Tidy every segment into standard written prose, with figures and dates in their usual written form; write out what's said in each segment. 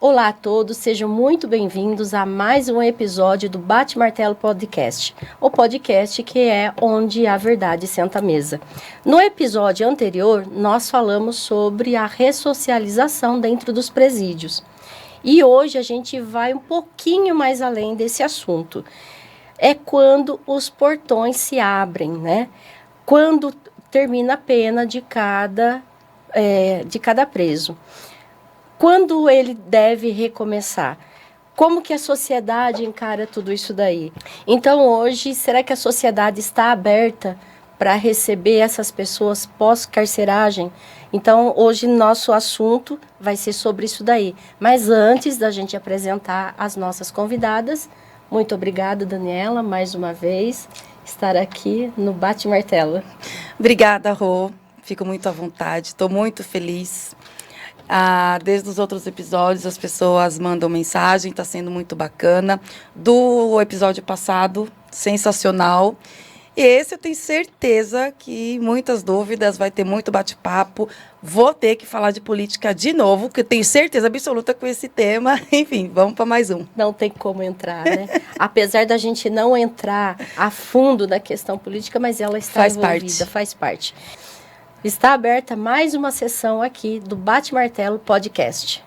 Olá a todos, sejam muito bem-vindos a mais um episódio do Bate Martelo Podcast, o podcast que é onde a verdade senta à mesa. No episódio anterior, nós falamos sobre a ressocialização dentro dos presídios. E hoje a gente vai um pouquinho mais além desse assunto. É quando os portões se abrem, né? Quando termina a pena de cada preso. Quando ele deve recomeçar? Como que a sociedade encara tudo isso daí? Então hoje, será que a sociedade está aberta para receber essas pessoas pós-carceragem? Então hoje nosso assunto vai ser sobre isso daí. Mas antes da gente apresentar as nossas convidadas, muito obrigada, Daniela, mais uma vez, estar aqui no Bate Martelo. Obrigada, Rô. Fico muito à vontade, estou muito feliz. Desde os outros episódios, as pessoas mandam mensagem, está sendo muito bacana. Do episódio passado, sensacional. E esse eu tenho certeza que muitas dúvidas, vai ter muito bate-papo. Vou ter que falar de política de novo, porque eu tenho certeza absoluta com esse tema. Enfim, vamos para mais um. Não tem como entrar, né? Apesar da gente não entrar a fundo na questão política, mas ela está envolvida, faz parte. Está aberta mais uma sessão aqui do Bate Martelo Podcast.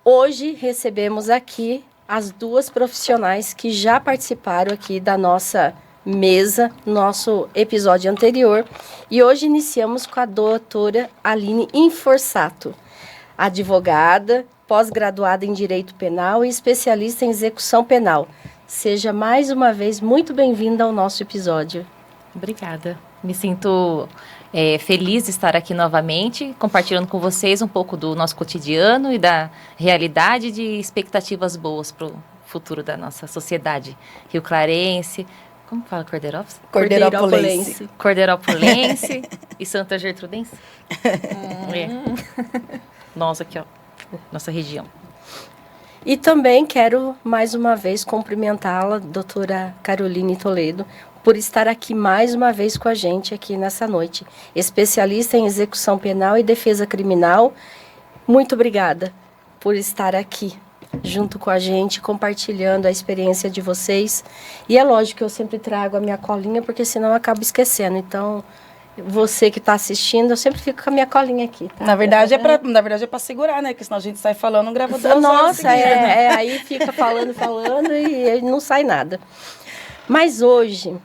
Hoje recebemos aqui as duas profissionais que já participaram aqui da nossa mesa, nosso episódio anterior. E hoje iniciamos com a doutora Aline Inforsato, advogada, pós-graduada em Direito Penal e especialista em execução penal. Seja mais uma vez muito bem-vinda ao nosso episódio. Obrigada. Me sinto feliz de estar aqui novamente, compartilhando com vocês um pouco do nosso cotidiano e da realidade de expectativas boas para o futuro da nossa sociedade rio-clarense. Como fala Cordeirópolis? Cordeirópolense. Cordeirópolense e Santa Gertrudense. Nossa, aqui, ó. Nossa região. E também quero, mais uma vez, cumprimentá-la, doutora Caroline Toledo, por estar aqui mais uma vez com a gente aqui nessa noite. Especialista em execução penal e defesa criminal. Muito obrigada por estar aqui junto com a gente, compartilhando a experiência de vocês. E é lógico que eu sempre trago a minha colinha, porque senão eu acabo esquecendo. Então, você que está assistindo, eu sempre fico com a minha colinha aqui. Tá? Na verdade é para segurar, né? Porque senão a gente sai falando, grava 2 horas. Nossa, aí fica falando e não sai nada. Mas hoje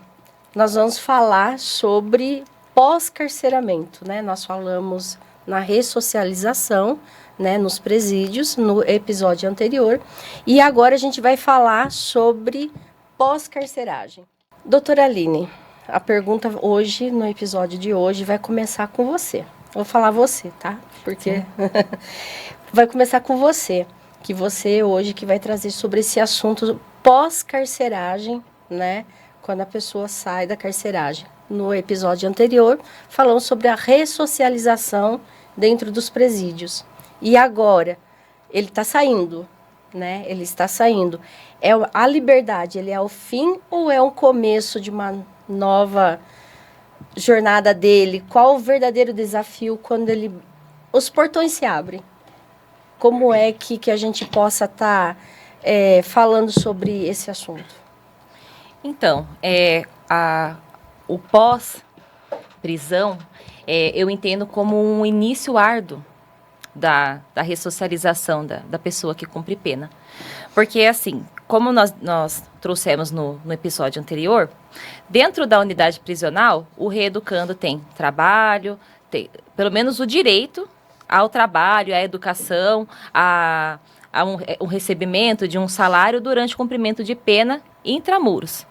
nós vamos falar sobre pós-carceramento, né? Nós falamos na ressocialização, né, nos presídios, no episódio anterior. E agora a gente vai falar sobre pós-carceragem. Doutora Aline, a pergunta hoje, no episódio de hoje, vai começar com você. Vou falar você, tá? Porque vai começar com você, que você hoje que vai trazer sobre esse assunto pós-carceragem, né? Quando a pessoa sai da carceragem. No episódio anterior, falamos sobre a ressocialização dentro dos presídios. E agora, ele está saindo, né? Ele está saindo. A liberdade, ele é o fim ou é um começo de uma nova jornada dele? Qual o verdadeiro desafio quando os portões se abrem? Como é que a gente possa estar falando sobre esse assunto? Então, o pós-prisão, eu entendo como um início árduo da ressocialização da pessoa que cumpre pena. Porque, assim, como nós trouxemos no episódio anterior, dentro da unidade prisional, o reeducando tem trabalho, tem pelo menos o direito ao trabalho, à educação, a um recebimento de um salário durante o cumprimento de pena intramuros.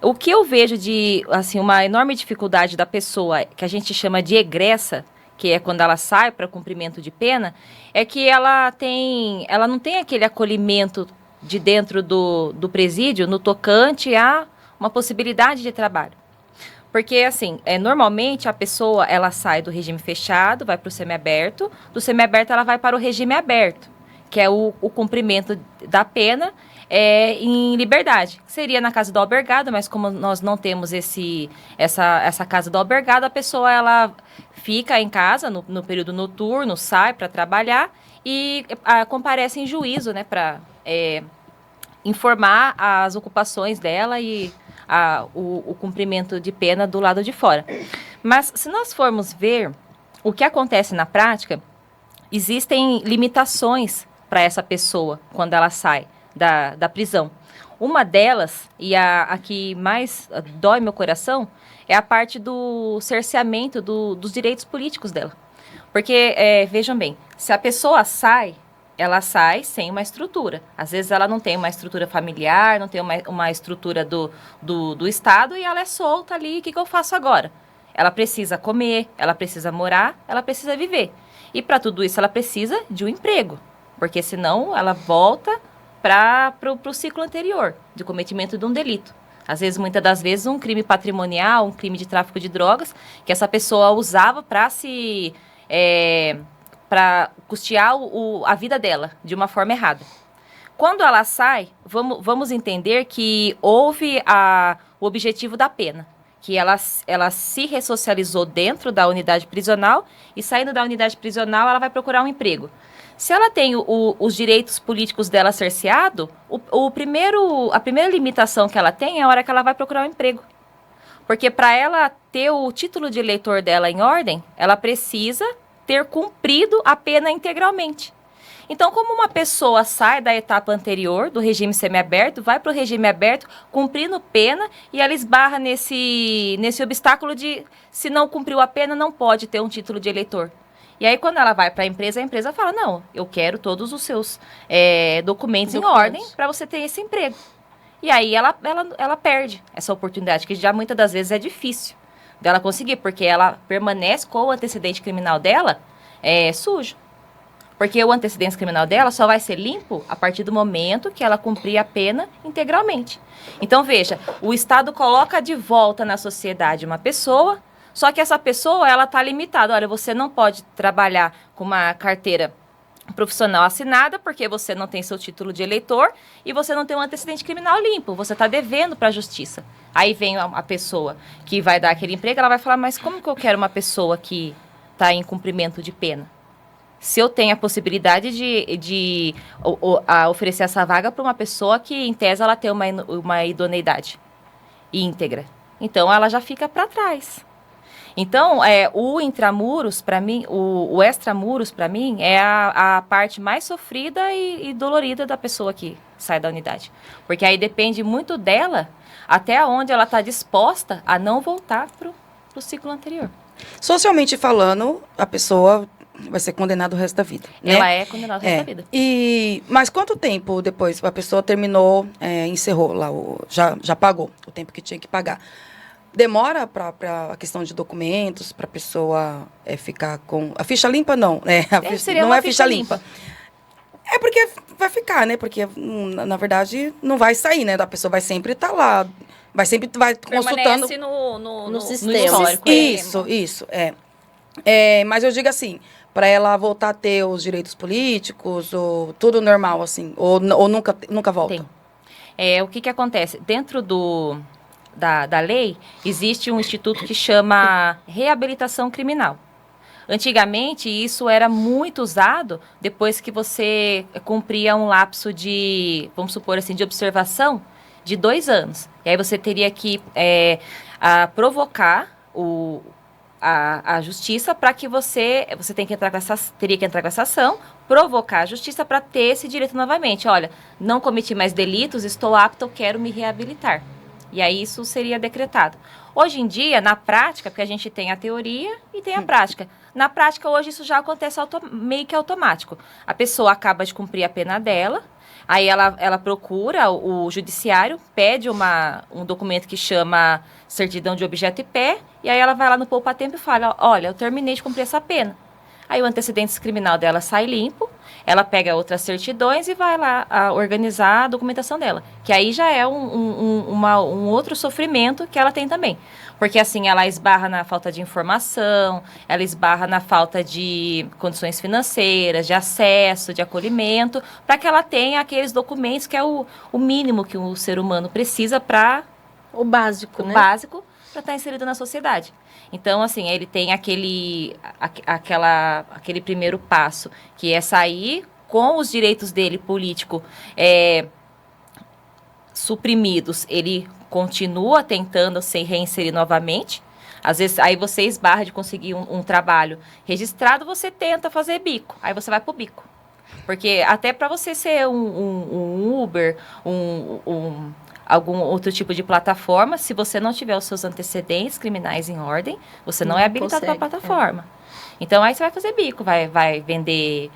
O que eu vejo de, assim, uma enorme dificuldade da pessoa, que a gente chama de egressa, que é quando ela sai para cumprimento de pena, é que ela não tem aquele acolhimento de dentro do presídio no tocante a uma possibilidade de trabalho. Porque, assim, normalmente a pessoa, ela sai do regime fechado, vai para o semiaberto, do semiaberto ela vai para o regime aberto, que é o cumprimento da pena em liberdade. Seria na casa do albergado, mas como nós não temos essa casa do albergado, a pessoa ela fica em casa no período noturno, sai para trabalhar e comparece em juízo, né, para informar as ocupações dela e o cumprimento de pena do lado de fora. Mas se nós formos ver o que acontece na prática, existem limitações para essa pessoa quando ela sai da prisão. Uma delas, e a que mais dói meu coração, é a parte do cerceamento dos direitos políticos dela. Porque, vejam bem, se a pessoa sai, ela sai sem uma estrutura. Às vezes ela não tem uma estrutura familiar, não tem uma estrutura do Estado e ela é solta ali, o que eu faço agora? Ela precisa comer, ela precisa morar, ela precisa viver. E para tudo isso ela precisa de um emprego, porque senão ela volta para o ciclo anterior, de cometimento de um delito. Às vezes, muitas das vezes, um crime patrimonial, um crime de tráfico de drogas, que essa pessoa usava para para custear a vida dela de uma forma errada. Quando ela sai, vamos entender que houve o objetivo da pena, que ela se ressocializou dentro da unidade prisional e saindo da unidade prisional ela vai procurar um emprego. Se ela tem os direitos políticos dela cerceado, a primeira limitação que ela tem é a hora que ela vai procurar um emprego. Porque para ela ter o título de eleitor dela em ordem, ela precisa ter cumprido a pena integralmente. Então, como uma pessoa sai da etapa anterior, do regime semiaberto, vai para o regime aberto, cumprindo pena, e ela esbarra nesse obstáculo de, se não cumpriu a pena, não pode ter um título de eleitor. E aí, quando ela vai para a empresa fala, não, eu quero todos os seus documentos em ordem para você ter esse emprego. E aí, ela perde essa oportunidade, que já muitas das vezes é difícil dela conseguir, porque ela permanece com o antecedente criminal dela sujo. Porque o antecedente criminal dela só vai ser limpo a partir do momento que ela cumprir a pena integralmente. Então, veja, o Estado coloca de volta na sociedade uma pessoa, só que essa pessoa, ela está limitada. Olha, você não pode trabalhar com uma carteira profissional assinada, porque você não tem seu título de eleitor e você não tem um antecedente criminal limpo. Você está devendo para a justiça. Aí vem a pessoa que vai dar aquele emprego, ela vai falar, mas como que eu quero uma pessoa que está em cumprimento de pena? Se eu tenho a possibilidade de oferecer essa vaga para uma pessoa que, em tese, ela tem uma idoneidade íntegra. Então, ela já fica para trás. Então, o intramuros, para mim, o extramuros, para mim, é a parte mais sofrida e dolorida da pessoa que sai da unidade. Porque aí depende muito dela até onde ela está disposta a não voltar para o ciclo anterior. Socialmente falando, a pessoa vai ser condenada o resto da vida, né? Ela é condenada o resto da vida. Mas quanto tempo depois a pessoa terminou, encerrou lá, já pagou o tempo que tinha que pagar? Demora para a questão de documentos, para a pessoa ficar com... A ficha limpa, não. Não é ficha limpa. É porque vai ficar, né? Porque, na verdade, não vai sair, né? A pessoa vai sempre estar lá, vai consultando... Permanece no sistema. histórico. Isso. Mas eu digo assim, para ela voltar a ter os direitos políticos, ou tudo normal, assim, ou nunca volta? Tem. O que acontece? Dentro da lei, existe um instituto que chama reabilitação criminal. Antigamente, isso era muito usado depois que você cumpria um lapso de, vamos supor assim, de observação de 2 anos. E aí você teria que provocar a justiça para que você teria que entrar com essa ação, provocar a justiça para ter esse direito novamente. Olha, não cometi mais delitos, estou apto, eu quero me reabilitar. E aí isso seria decretado. Hoje em dia, na prática, porque a gente tem a teoria e tem a prática. Na prática, hoje isso já acontece meio que automático. A pessoa acaba de cumprir a pena dela, aí ela procura o judiciário, pede um documento que chama certidão de objeto e pé, e aí ela vai lá no poupa-tempo e fala, olha, eu terminei de cumprir essa pena. Aí o antecedente criminal dela sai limpo, ela pega outras certidões e vai lá organizar a documentação dela. Que aí já é um outro sofrimento que ela tem também. Porque assim, ela esbarra na falta de informação, ela esbarra na falta de condições financeiras, de acesso, de acolhimento, para que ela tenha aqueles documentos que é o mínimo que o ser humano precisa para... O básico, né? O básico, para estar inserido na sociedade. Então, assim, ele tem aquele primeiro passo, que é sair com os direitos dele político suprimidos. Ele continua tentando se reinserir novamente. Às vezes, aí você esbarra de conseguir um trabalho registrado, você tenta fazer bico. Aí você vai pro bico. Porque até para você ser um Uber, algum outro tipo de plataforma, se você não tiver os seus antecedentes criminais em ordem, você não é habilitado para a plataforma. Então, aí você vai fazer bico, vai vender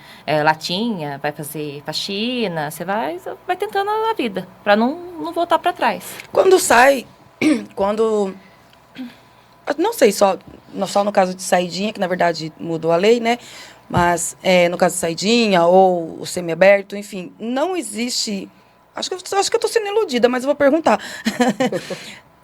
latinha, vai fazer faxina, você vai tentando a vida, para não voltar para trás. Não sei, só no caso de saidinha, que na verdade mudou a lei, né? Mas no caso de saidinha ou o semiaberto, enfim, não existe... Acho que eu estou sendo iludida, mas eu vou perguntar.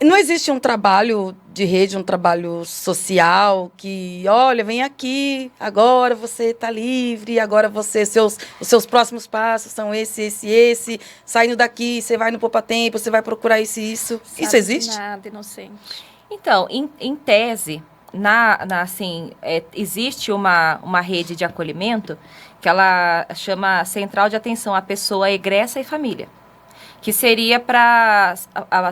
Não existe um trabalho de rede, um trabalho social que, olha, vem aqui, agora você está livre, agora os seus próximos passos são esse. Saindo daqui, você vai no Poupa Tempo, você vai procurar isso. Isso existe? Nada, inocente. Então, em tese, existe uma rede de acolhimento que ela chama Central de Atenção à Pessoa Egressa e Família, que seria para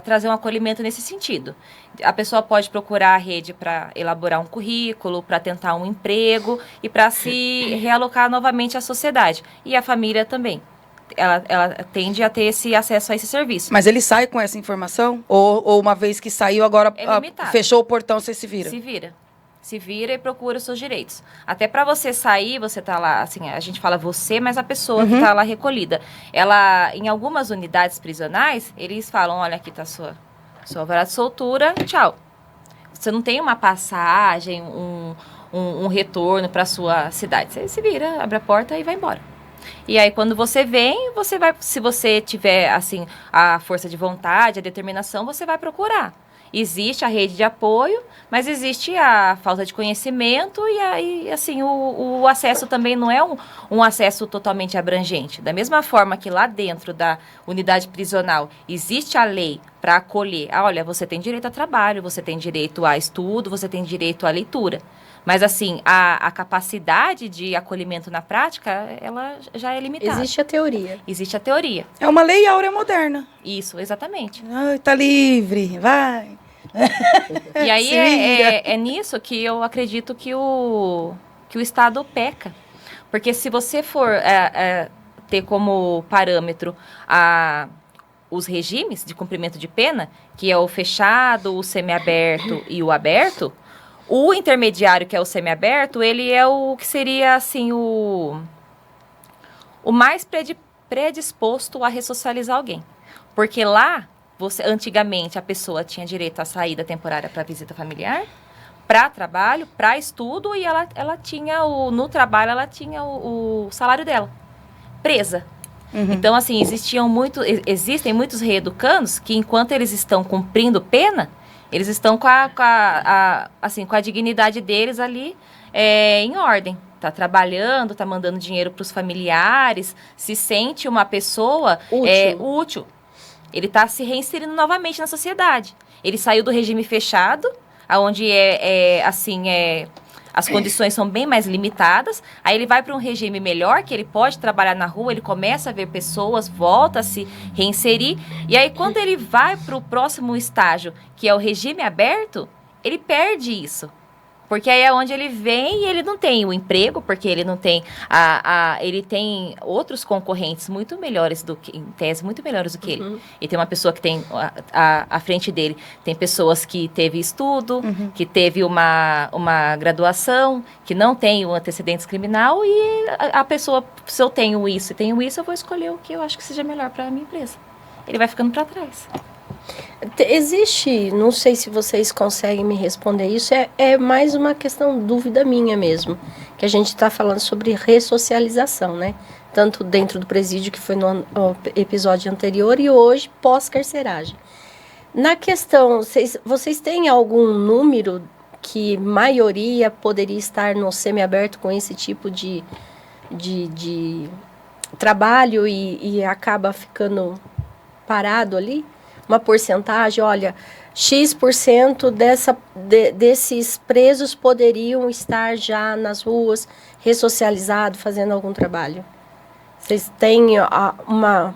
trazer um acolhimento nesse sentido. A pessoa pode procurar a rede para elaborar um currículo, para tentar um emprego e para se realocar novamente à sociedade. E a família também. Ela tende a ter esse acesso a esse serviço. Mas ele sai com essa informação? Ou uma vez que saiu, agora fechou o portão, você se vira? Se vira e procura os seus direitos. Até para você sair, você tá lá, assim, a gente fala você, mas a pessoa que tá lá recolhida. Ela, em algumas unidades prisionais, eles falam, olha, aqui tá sua alvará de soltura, tchau. Você não tem uma passagem, um retorno para sua cidade. Você se vira, abre a porta e vai embora. E aí, quando você vem, você vai... Se você tiver, assim, a força de vontade, a determinação, você vai procurar. Existe a rede de apoio, mas existe a falta de conhecimento e aí, assim, o acesso também não é um acesso totalmente abrangente. Da mesma forma que lá dentro da unidade prisional existe a lei para acolher. Olha, você tem direito a trabalho, você tem direito a estudo, você tem direito à leitura. Mas, assim, a capacidade de acolhimento na prática, ela já é limitada. Existe a teoria. Existe a teoria. É uma lei áurea moderna. Isso, exatamente. Ai, tá livre, vai. E aí é nisso que eu acredito que o Estado peca. Porque se você for ter como parâmetro os regimes de cumprimento de pena, que é o fechado, o semiaberto e o aberto, o intermediário, que é o semiaberto, ele é o que seria, assim, o mais predisposto a ressocializar alguém. Porque lá, antigamente, a pessoa tinha direito à saída temporária para visita familiar, para trabalho, para estudo, e ela tinha, no trabalho, ela tinha o salário dela, presa. Então, assim, existem muitos reeducandos que, enquanto eles estão cumprindo pena, eles estão com a dignidade deles ali em ordem. Está trabalhando, está mandando dinheiro para os familiares, se sente uma pessoa útil. Ele está se reinserindo novamente na sociedade. Ele saiu do regime fechado, onde as condições são bem mais limitadas. Aí ele vai para um regime melhor, que ele pode trabalhar na rua, ele começa a ver pessoas, volta a se reinserir. E aí, quando ele vai para o próximo estágio, que é o regime aberto, ele perde isso. Porque aí é onde ele vem e ele não tem o emprego, porque ele não tem ele tem outros concorrentes muito melhores em tese, muito melhores do que ele. E tem uma pessoa que tem à frente dele, tem pessoas que teve estudo, que teve uma graduação, que não tem o antecedentes criminal, e a pessoa, se eu tenho isso e tenho isso, eu vou escolher o que eu acho que seja melhor para a minha empresa. Ele vai ficando para trás. Existe, não sei se vocês conseguem me responder isso, é mais uma questão, dúvida minha mesmo, que a gente está falando sobre ressocialização, né? Tanto dentro do presídio, que foi no episódio anterior, e hoje pós-carceragem. Na questão, vocês têm algum número que maioria poderia estar no semiaberto com esse tipo de trabalho e acaba ficando parado ali? uma porcentagem, olha, X% desses presos poderiam estar já nas ruas, ressocializados, fazendo algum trabalho? Vocês têm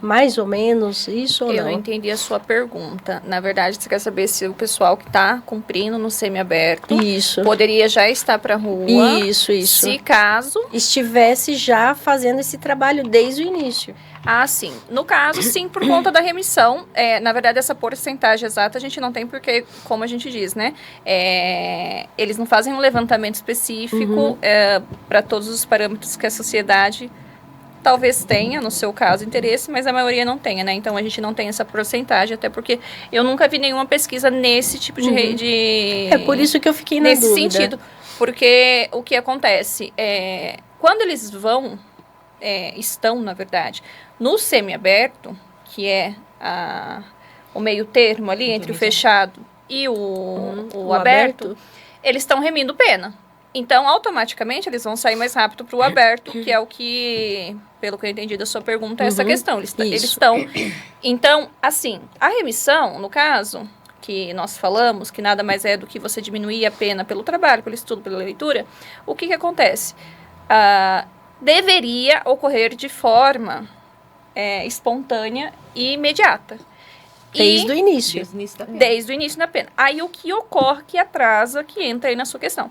mais ou menos isso ou não? Eu entendi a sua pergunta. Na verdade, você quer saber se o pessoal que está cumprindo no semiaberto Isso. poderia já estar para a rua. Isso. Se caso estivesse já fazendo esse trabalho desde o início. Ah, sim. No caso, sim, por conta da remissão. Na verdade, essa porcentagem exata a gente não tem porque, como a gente diz, né? Eles não fazem um levantamento específico para todos os parâmetros que a sociedade talvez tenha, no seu caso, interesse, mas a maioria não tenha, né? Então, a gente não tem essa porcentagem, até porque eu nunca vi nenhuma pesquisa nesse tipo de É por isso que eu fiquei na nesse dúvida. sentido. Porque o que acontece quando eles estão, na verdade, no semiaberto, que é o meio termo ali entre o fechado e o aberto, eles estão remindo pena. Então, automaticamente, eles vão sair mais rápido para o aberto, que é o que, pelo que eu entendi da sua pergunta, é essa questão. Eles estão... Então, assim, a remissão, no caso, que nós falamos, que nada mais é do que você diminuir a pena pelo trabalho, pelo estudo, pela leitura, o que acontece? Deveria ocorrer de forma espontânea e imediata. Desde o início. Desde o início da pena. Aí o que ocorre que atrasa, que entra aí na sua questão.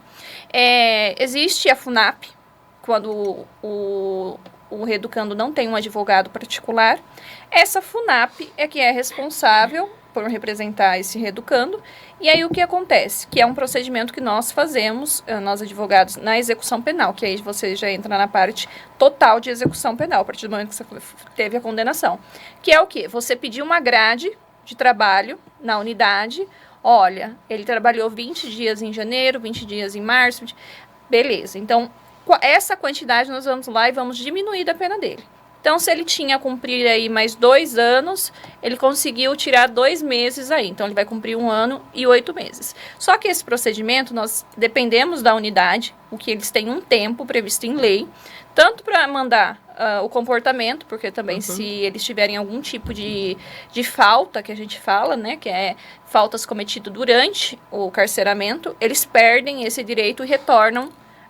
Existe a FUNAP, quando o reeducando não tem um advogado particular. Essa FUNAP é que é responsável por representar esse reeducando. E aí o que acontece? Que é um procedimento que nós fazemos, nós advogados, na execução penal, que aí você já entra na parte total de execução penal, a partir do momento que você teve a condenação. Que é o quê? Você pedir uma grade de trabalho na unidade. Olha, ele trabalhou 20 dias em janeiro, 20 dias em março. Beleza. Então, essa quantidade nós vamos lá e vamos diminuir da pena dele. Então, se ele tinha a cumprir aí mais 2 anos, ele conseguiu tirar 2 meses aí. Então, ele vai cumprir 1 ano e 8 meses. Só que esse procedimento, nós dependemos da unidade, o que eles têm um tempo previsto em lei, tanto para mandar o comportamento, porque também se eles tiverem algum tipo de falta, que a gente fala, né, que é faltas cometidas durante o carceramento, eles perdem esse direito e retornam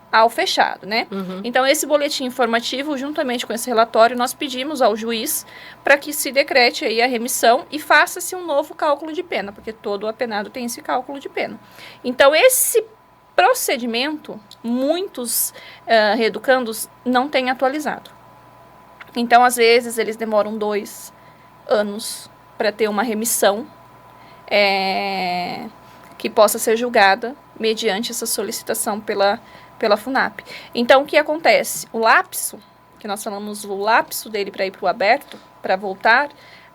ao fechado, né? Então, esse boletim informativo, juntamente com esse relatório, nós pedimos ao juiz para que se decrete aí a remissão e faça-se um novo cálculo de pena, porque todo apenado tem esse cálculo de pena. Então, esse procedimento, muitos reeducandos não têm atualizado. Então, às vezes, eles demoram 2 anos para ter uma remissão que possa ser julgada mediante essa solicitação pela FUNAP. Então, o que acontece? O lapso, que nós falamos, o lapso dele para ir para o aberto, para voltar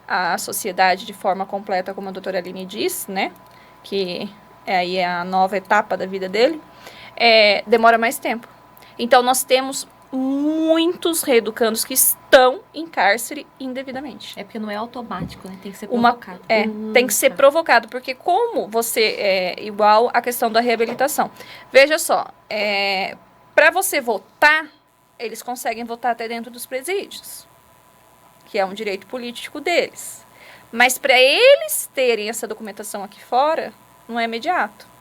à sociedade de forma completa, como a doutora Aline disse, né? Que aí é a nova etapa da vida dele, demora mais tempo. Então, nós temos muitos reeducandos que estão em cárcere indevidamente. É porque não é automático, né? Tem que ser provocado. Tem que ser provocado, porque como você igual a questão da reabilitação. Veja só, para você votar, eles conseguem votar até dentro dos presídios, que é um direito político deles. Mas para eles terem essa documentação aqui fora, não é imediato.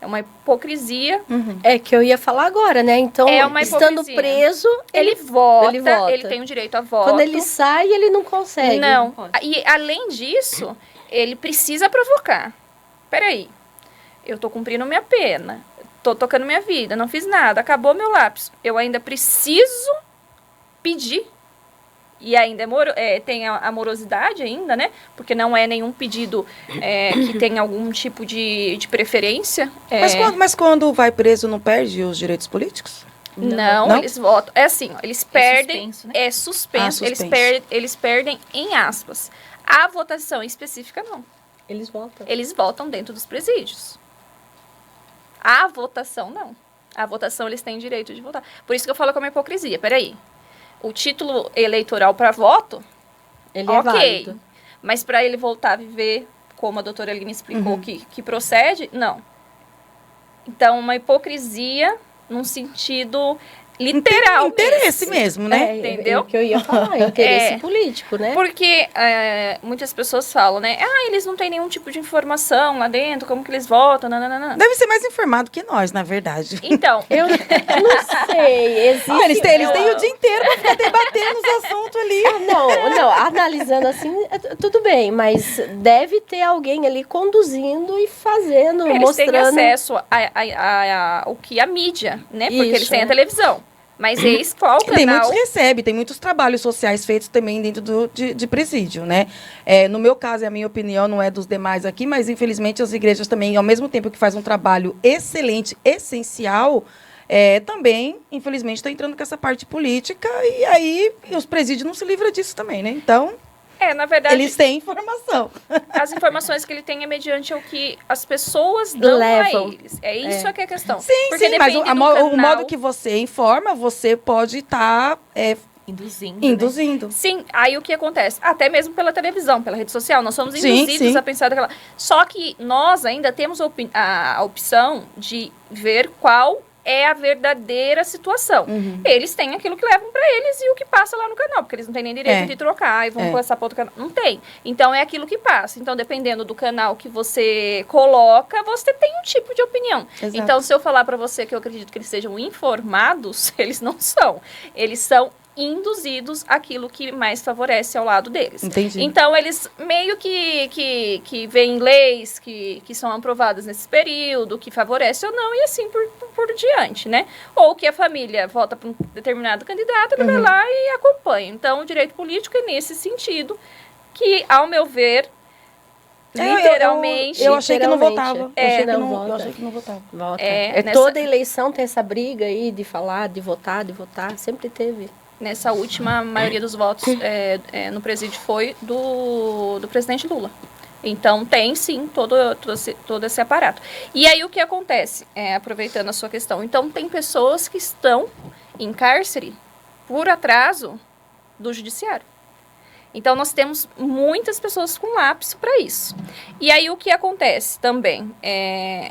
É uma hipocrisia. É que eu ia falar agora, né? Então, estando preso, ele vota, ele tem o direito a voto. Quando ele sai, ele não consegue. Não. E, além disso, ele precisa provocar. Peraí, eu tô cumprindo minha pena, tô tocando minha vida, não fiz nada, acabou meu lapso. Eu ainda preciso pedir. E ainda tem a morosidade ainda, né? Porque não é nenhum pedido que tem algum tipo de preferência. Mas quando vai preso, não perde os direitos políticos? Não, eles votam. É assim, ó, eles perdem. Suspenso, né? É suspenso. Suspenso. Eles perdem em aspas. A votação específica, não. Eles votam. Eles votam dentro dos presídios. A votação, não. A votação, eles têm direito de votar. Por isso que eu falo que é uma hipocrisia. Peraí. O título eleitoral para voto, ele é válido. Mas para ele voltar a viver, como a doutora Aline explicou, que procede, não. Então, uma hipocrisia num sentido literal. Interesse mesmo, né? Entendeu? É o que eu ia falar, interesse É. político, né? Porque muitas pessoas falam, né? Ah, eles não têm nenhum tipo de informação lá dentro, como que eles votam, nananana. Deve ser mais informado que nós, na verdade. Então, Eu não sei, existe... Eles têm o dia inteiro pra ficar debatendo os assuntos ali. Não, analisando assim, tudo bem, mas deve ter alguém ali conduzindo e fazendo, eles mostrando... têm acesso ao que a mídia, né? Porque Isso, eles têm a né? televisão. Mas eis qual Tem muitos canal... que recebem, tem muitos trabalhos sociais feitos também dentro de presídio, né? No meu caso, e a minha opinião não é dos demais aqui, mas infelizmente as igrejas também, ao mesmo tempo que fazem um trabalho excelente, essencial, também, infelizmente, estão entrando com essa parte política e aí os presídios não se livram disso também, né? Então, na verdade, eles têm informação. as informações que ele tem é mediante o que as pessoas dão Levam. a eles. É isso que é a questão. Sim, Porque sim, mas depende o do modo canal. que você informa, você pode estar Induzindo. Né? induzindo. Sim, aí o que acontece? Até mesmo pela televisão, pela rede social, nós somos Sim, induzidos sim. a pensar daquela... Só que nós ainda temos a opção de ver qual é a verdadeira situação. Uhum. Eles têm aquilo que levam pra eles e o que passa lá no canal, porque eles não têm nem direito de trocar e vão passar para outro canal. Não tem. Então é aquilo que passa. Então, dependendo do canal que você coloca, você tem um tipo de opinião. Exato. Então, se eu falar pra você que eu acredito que eles sejam informados, eles não são. Eles são induzidos àquilo que mais favorece ao lado deles. Entendi. Então, eles meio que veem leis que são aprovadas nesse período, que favorece ou não, e assim por diante, né? Ou que a família vota para um determinado candidato, ele vai lá e acompanha. Então, o direito político é nesse sentido que, ao meu ver, literalmente... Eu achei que não Literalmente. votava. É, Eu não vota. achei que não votava. Vota. Nessa- Toda eleição tem essa briga aí de falar, de votar, sempre teve. Nessa última, a maioria dos votos no presídio foi do presidente Lula. Então, tem sim todo esse aparato. E aí, o que acontece? Aproveitando a sua questão. Então, tem pessoas que estão em cárcere por atraso do judiciário. Então, nós temos muitas pessoas com lapso para isso. E aí, o que acontece também,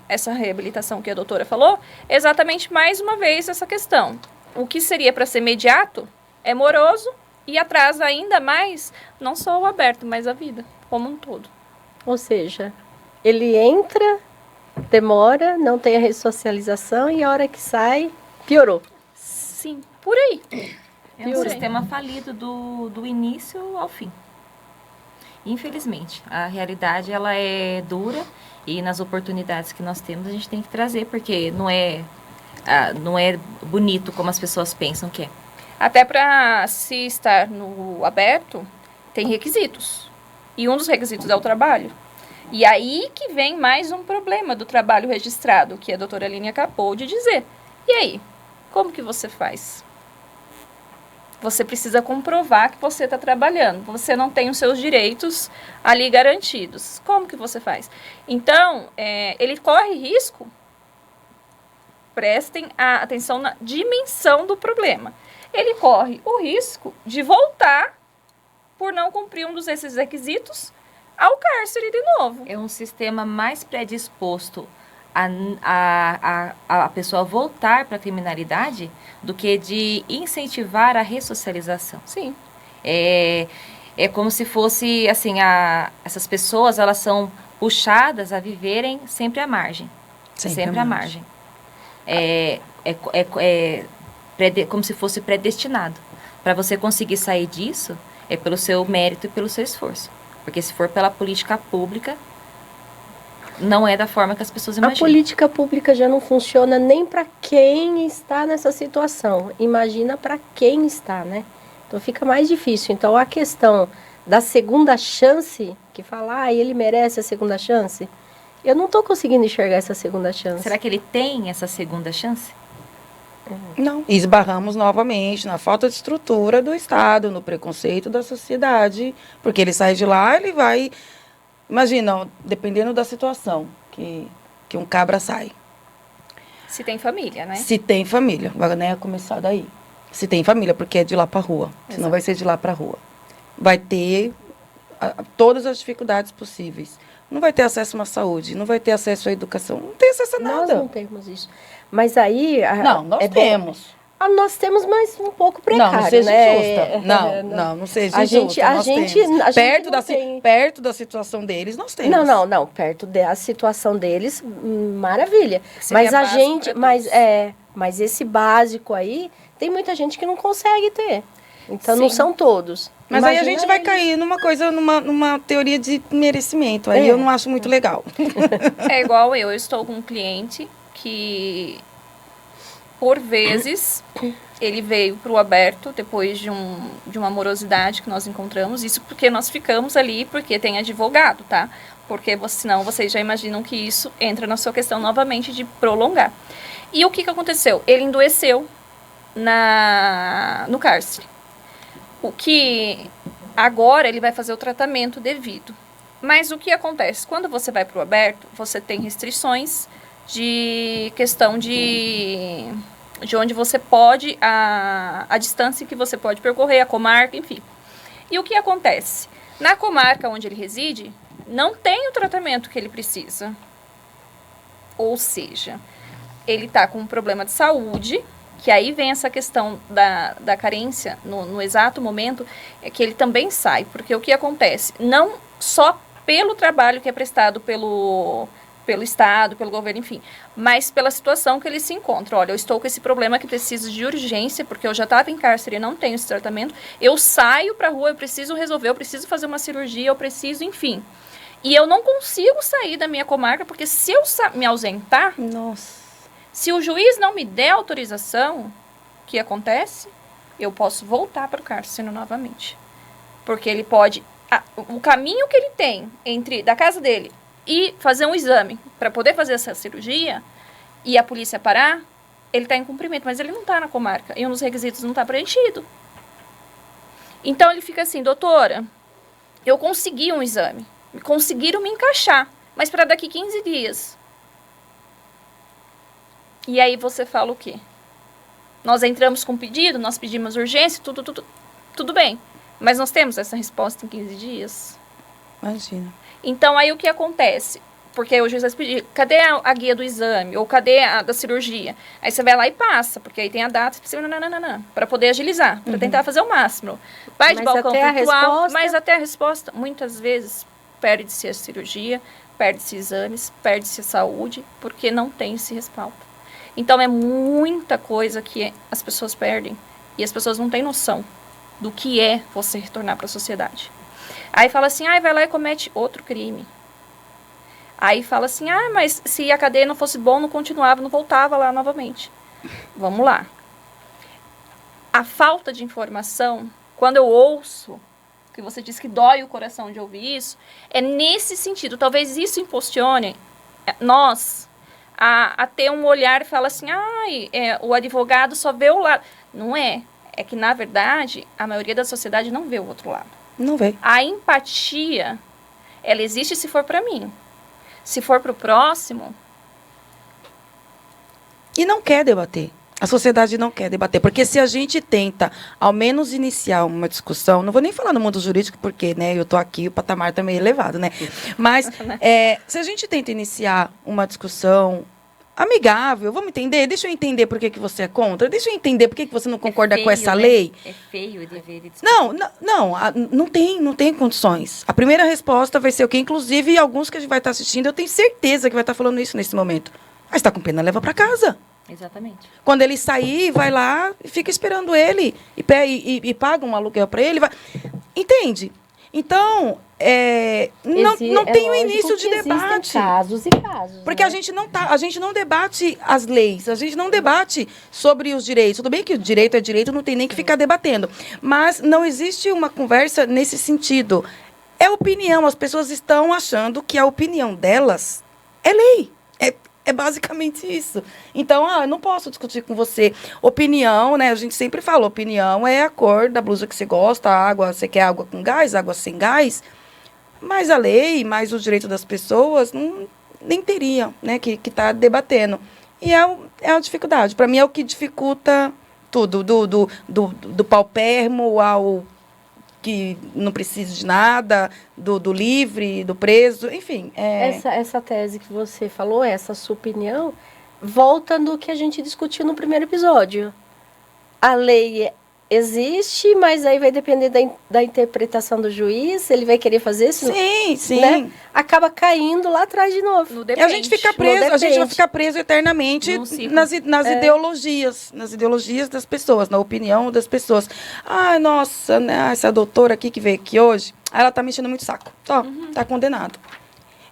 essa reabilitação que a doutora falou, é exatamente mais uma vez essa questão. O que seria para ser imediato é moroso e atrasa ainda mais, não só o aberto, mas a vida como um todo. Ou seja, ele entra, demora, não tem a ressocialização e a hora que sai, piorou. Sim, por aí. É um Por aí. sistema falido do início ao fim. Infelizmente, a realidade ela é dura e nas oportunidades que nós temos a gente tem que trazer, porque não é bonito como as pessoas pensam que é. Até para se estar no aberto, tem requisitos. E um dos requisitos é o trabalho. E aí que vem mais um problema do trabalho registrado, que a doutora Aline acabou de dizer. E aí, como que você faz? Você precisa comprovar que você está trabalhando. Você não tem os seus direitos ali garantidos. Como que você faz? Então, ele corre risco. Prestem atenção na dimensão do problema. Ele corre o risco de voltar, por não cumprir um desses requisitos, ao cárcere de novo. É um sistema mais predisposto a pessoa voltar para a criminalidade do que de incentivar a ressocialização. Sim. É como se fosse, assim, essas pessoas, elas são puxadas a viverem sempre à margem. Sempre à margem. Como se fosse predestinado. Para você conseguir sair disso, é pelo seu mérito e pelo seu esforço. Porque se for pela política pública, não é da forma que as pessoas A imaginam. política pública já não funciona nem para quem está nessa situação. Imagina para quem está, né? Então fica mais difícil. Então a questão da segunda chance, que fala, ele merece a segunda chance, eu não estou conseguindo enxergar essa segunda chance. Será que ele tem essa segunda chance? Não. Esbarramos novamente na falta de estrutura do Estado, no preconceito da sociedade, porque ele sai de lá, ele vai... Imagina, dependendo da situação que um cabra sai. Se tem família, né? Se tem família, vai nem começar daí. Se tem família, porque é de lá para rua, senão vai ser de lá para rua. Vai ter todas as dificuldades possíveis. Não vai ter acesso a uma saúde, não vai ter acesso à educação, não tem acesso a Nós nada. não temos isso. Mas aí... Não, nós temos. Nós temos, mas um pouco precário, não seja né? injusta. Não seja A injusta. gente, a nós gente, temos. a gente não tem. Perto da situação deles, nós temos. Não. Perto da situação deles, maravilha. Seria Mas a básico gente, pra mas todos. mas esse básico aí, tem muita gente que não consegue ter. Então não Sim. são todos. Mas aí a Imagina gente vai eles. cair numa teoria de merecimento. Aí eu não acho muito legal. É igual eu estou com um cliente que, por vezes, ele veio para o aberto depois de uma morosidade que nós encontramos. Isso porque nós ficamos ali, porque tem advogado, tá? Porque senão vocês já imaginam que isso entra na sua questão novamente de prolongar. E o que aconteceu? Ele endoeceu no cárcere. O que agora ele vai fazer o tratamento devido. Mas o que acontece? Quando você vai para o aberto, você tem restrições de questão de onde você pode, a distância que você pode percorrer, a comarca, enfim. E o que acontece? Na comarca onde ele reside, não tem o tratamento que ele precisa. Ou seja, ele está com um problema de saúde, que aí vem essa questão da carência no exato momento, é que ele também sai. Porque o que acontece? Não só pelo trabalho que é prestado pelo Estado, pelo governo, enfim, mas pela situação que ele se encontra. Olha, eu estou com esse problema que preciso de urgência, porque eu já estava em cárcere e não tenho esse tratamento, eu saio para a rua, eu preciso resolver, eu preciso fazer uma cirurgia, eu preciso, enfim. E eu não consigo sair da minha comarca, porque se eu me ausentar, Nossa. se o juiz não me der autorização, o que acontece? Eu posso voltar para o cárcere novamente. Porque ele pode... o caminho que ele tem da casa dele e fazer um exame para poder fazer essa cirurgia e a polícia parar, ele está em cumprimento, mas ele não está na comarca e um dos requisitos não está preenchido. Então ele fica assim, doutora, eu consegui um exame, conseguiram me encaixar, mas para daqui 15 dias. E aí você fala o quê? Nós entramos com pedido, nós pedimos urgência, tudo bem. Mas nós temos essa resposta em 15 dias? Imagina. Então, aí o que acontece? Porque o juiz vai pedir, cadê a guia do exame? Ou cadê a da cirurgia? Aí você vai lá e passa, porque aí tem a data, para poder agilizar, para tentar fazer o máximo. Vai de Mas balcão até a virtual, resposta- mas até a resposta, muitas vezes, perde-se a cirurgia, perde-se exames, perde-se a saúde, porque não tem esse respaldo. Então, é muita coisa que as pessoas perdem, e as pessoas não têm noção do que é você retornar para a sociedade. Aí fala assim, vai lá e comete outro crime. Aí fala assim, mas se a cadeia não fosse bom, não continuava, não voltava lá novamente. Vamos lá. A falta de informação, quando eu ouço, que você diz que dói o coração de ouvir isso, é nesse sentido. Talvez isso impulsione nós a ter um olhar e falar assim, o advogado só vê o lado. Não é. É que, na verdade, a maioria da sociedade não vê o outro lado. Não vê. A empatia, ela existe se for para mim. Se for para o próximo... E não quer debater. A sociedade não quer debater. Porque se a gente tenta, ao menos, iniciar uma discussão, não vou nem falar no mundo jurídico, porque eu estou aqui, o patamar está meio elevado, né? Mas se a gente tenta iniciar uma discussão amigável, vamos entender? Deixa eu entender por que você é contra. Deixa eu entender por que você não concorda com essa lei. É feio dever de discutir. Não tem condições. A primeira resposta vai ser o quê? Inclusive, alguns que a gente vai estar assistindo, eu tenho certeza que vai estar falando isso nesse momento. Mas está com pena, leva para casa. Exatamente. Quando ele sair, vai lá e fica esperando ele. E paga um aluguel para ele. Entende? Então, não tem o início de debate. Casos e casos. Porque né? a gente não debate as leis, a gente não debate sobre os direitos. Tudo bem que o direito é direito, não tem nem que ficar debatendo. Mas não existe uma conversa nesse sentido. É opinião, as pessoas estão achando que a opinião delas é lei. É basicamente isso. Então, eu não posso discutir com você. Opinião, né? A gente sempre fala, opinião é a cor da blusa que você gosta, a água, você quer água com gás, água sem gás. Mas a lei, mais os direitos das pessoas, nem teriam, né? Que tá debatendo. E é uma dificuldade. Para mim, é o que dificulta tudo. Do paupérrimo ao que não precisa de nada, do livre, do preso, enfim. Essa tese que você falou, essa sua opinião, volta no que a gente discutiu no primeiro episódio. a lei existe, mas aí vai depender da interpretação do juiz, ele vai querer fazer isso, Sim, sim. né? Acaba caindo lá atrás de novo. No E depende. a gente fica preso, a gente vai ficar preso eternamente Num ciclo. nas ideologias das pessoas, na opinião das pessoas. Ai, nossa, né, essa doutora aqui que veio aqui hoje, ela tá mexendo muito saco. Só, tá condenado.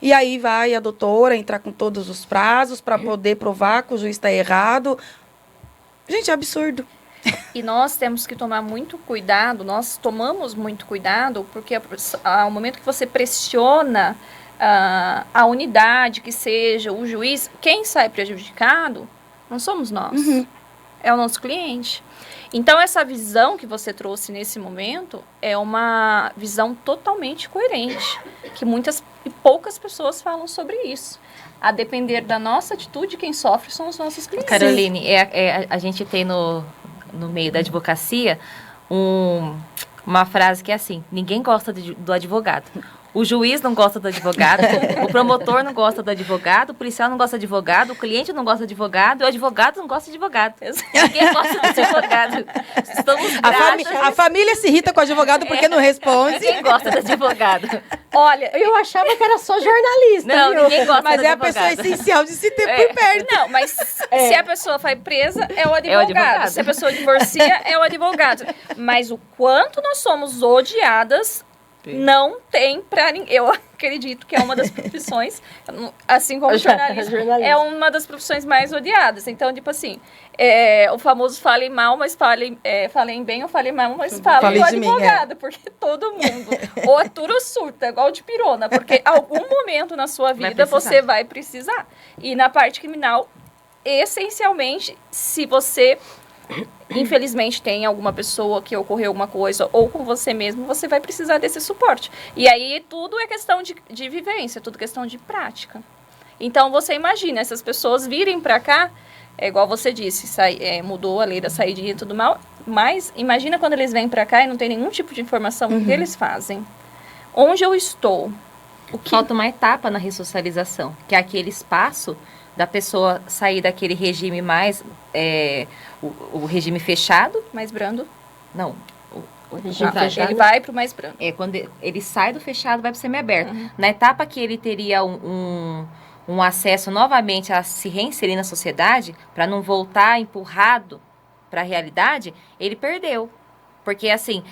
E aí vai a doutora entrar com todos os prazos para poder provar que o juiz está errado. Gente, é absurdo. E nós temos que tomar muito cuidado, nós tomamos muito cuidado, porque ao momento que você pressiona a unidade, que seja o juiz, quem sai prejudicado não somos nós, é o nosso cliente. Então, essa visão que você trouxe nesse momento é uma visão totalmente coerente, que muitas e poucas pessoas falam sobre isso. A depender da nossa atitude, quem sofre são os nossos clientes. Caroline, a gente tem no meio da advocacia uma frase que é assim: ninguém gosta do advogado. O juiz não gosta do advogado, o promotor não gosta do advogado, o policial não gosta do advogado, o cliente não gosta do advogado e o advogado não gosta de advogado. Ninguém gosta do advogado. Estamos gratos. A família se irrita com o advogado porque não responde. Ninguém gosta do advogado. Olha, eu achava que era só jornalista, Não, viu? ninguém gosta Mas do é a advogado. pessoa essencial de se ter por perto. Não, mas se a pessoa vai presa, é o advogado. advogado. Se a pessoa divorcia, é o advogado. Mas o quanto nós somos odiadas, não tem pra ninguém. Eu acredito que é uma das profissões, assim como jornalismo, é uma das profissões mais odiadas. Então, tipo assim, o famoso falem mal, mas falem bem, ou falem mal, mas falem do advogado. Porque todo mundo, ou atura ou surta, igual de pirona, porque algum momento na sua vida você vai precisar. E na parte criminal, essencialmente, se você infelizmente tem alguma pessoa que ocorreu alguma coisa, ou com você mesmo, você vai precisar desse suporte. E aí tudo é questão de vivência, tudo questão de prática. Então você imagina, essas pessoas virem para cá, igual você disse, mudou a lei da saidinha e tudo mal, mas imagina quando eles vêm para cá e não tem nenhum tipo de informação, o que eles fazem? Onde eu estou? Falta uma etapa na ressocialização, que é aquele espaço da pessoa sair daquele regime mais... o regime fechado. Mais brando? Não. O regime fechado. Ele vai para o mais brando. Quando ele sai do fechado, vai para o semiaberto. Na etapa que ele teria um acesso novamente a se reinserir na sociedade, para não voltar empurrado para a realidade, ele perdeu. Porque, assim,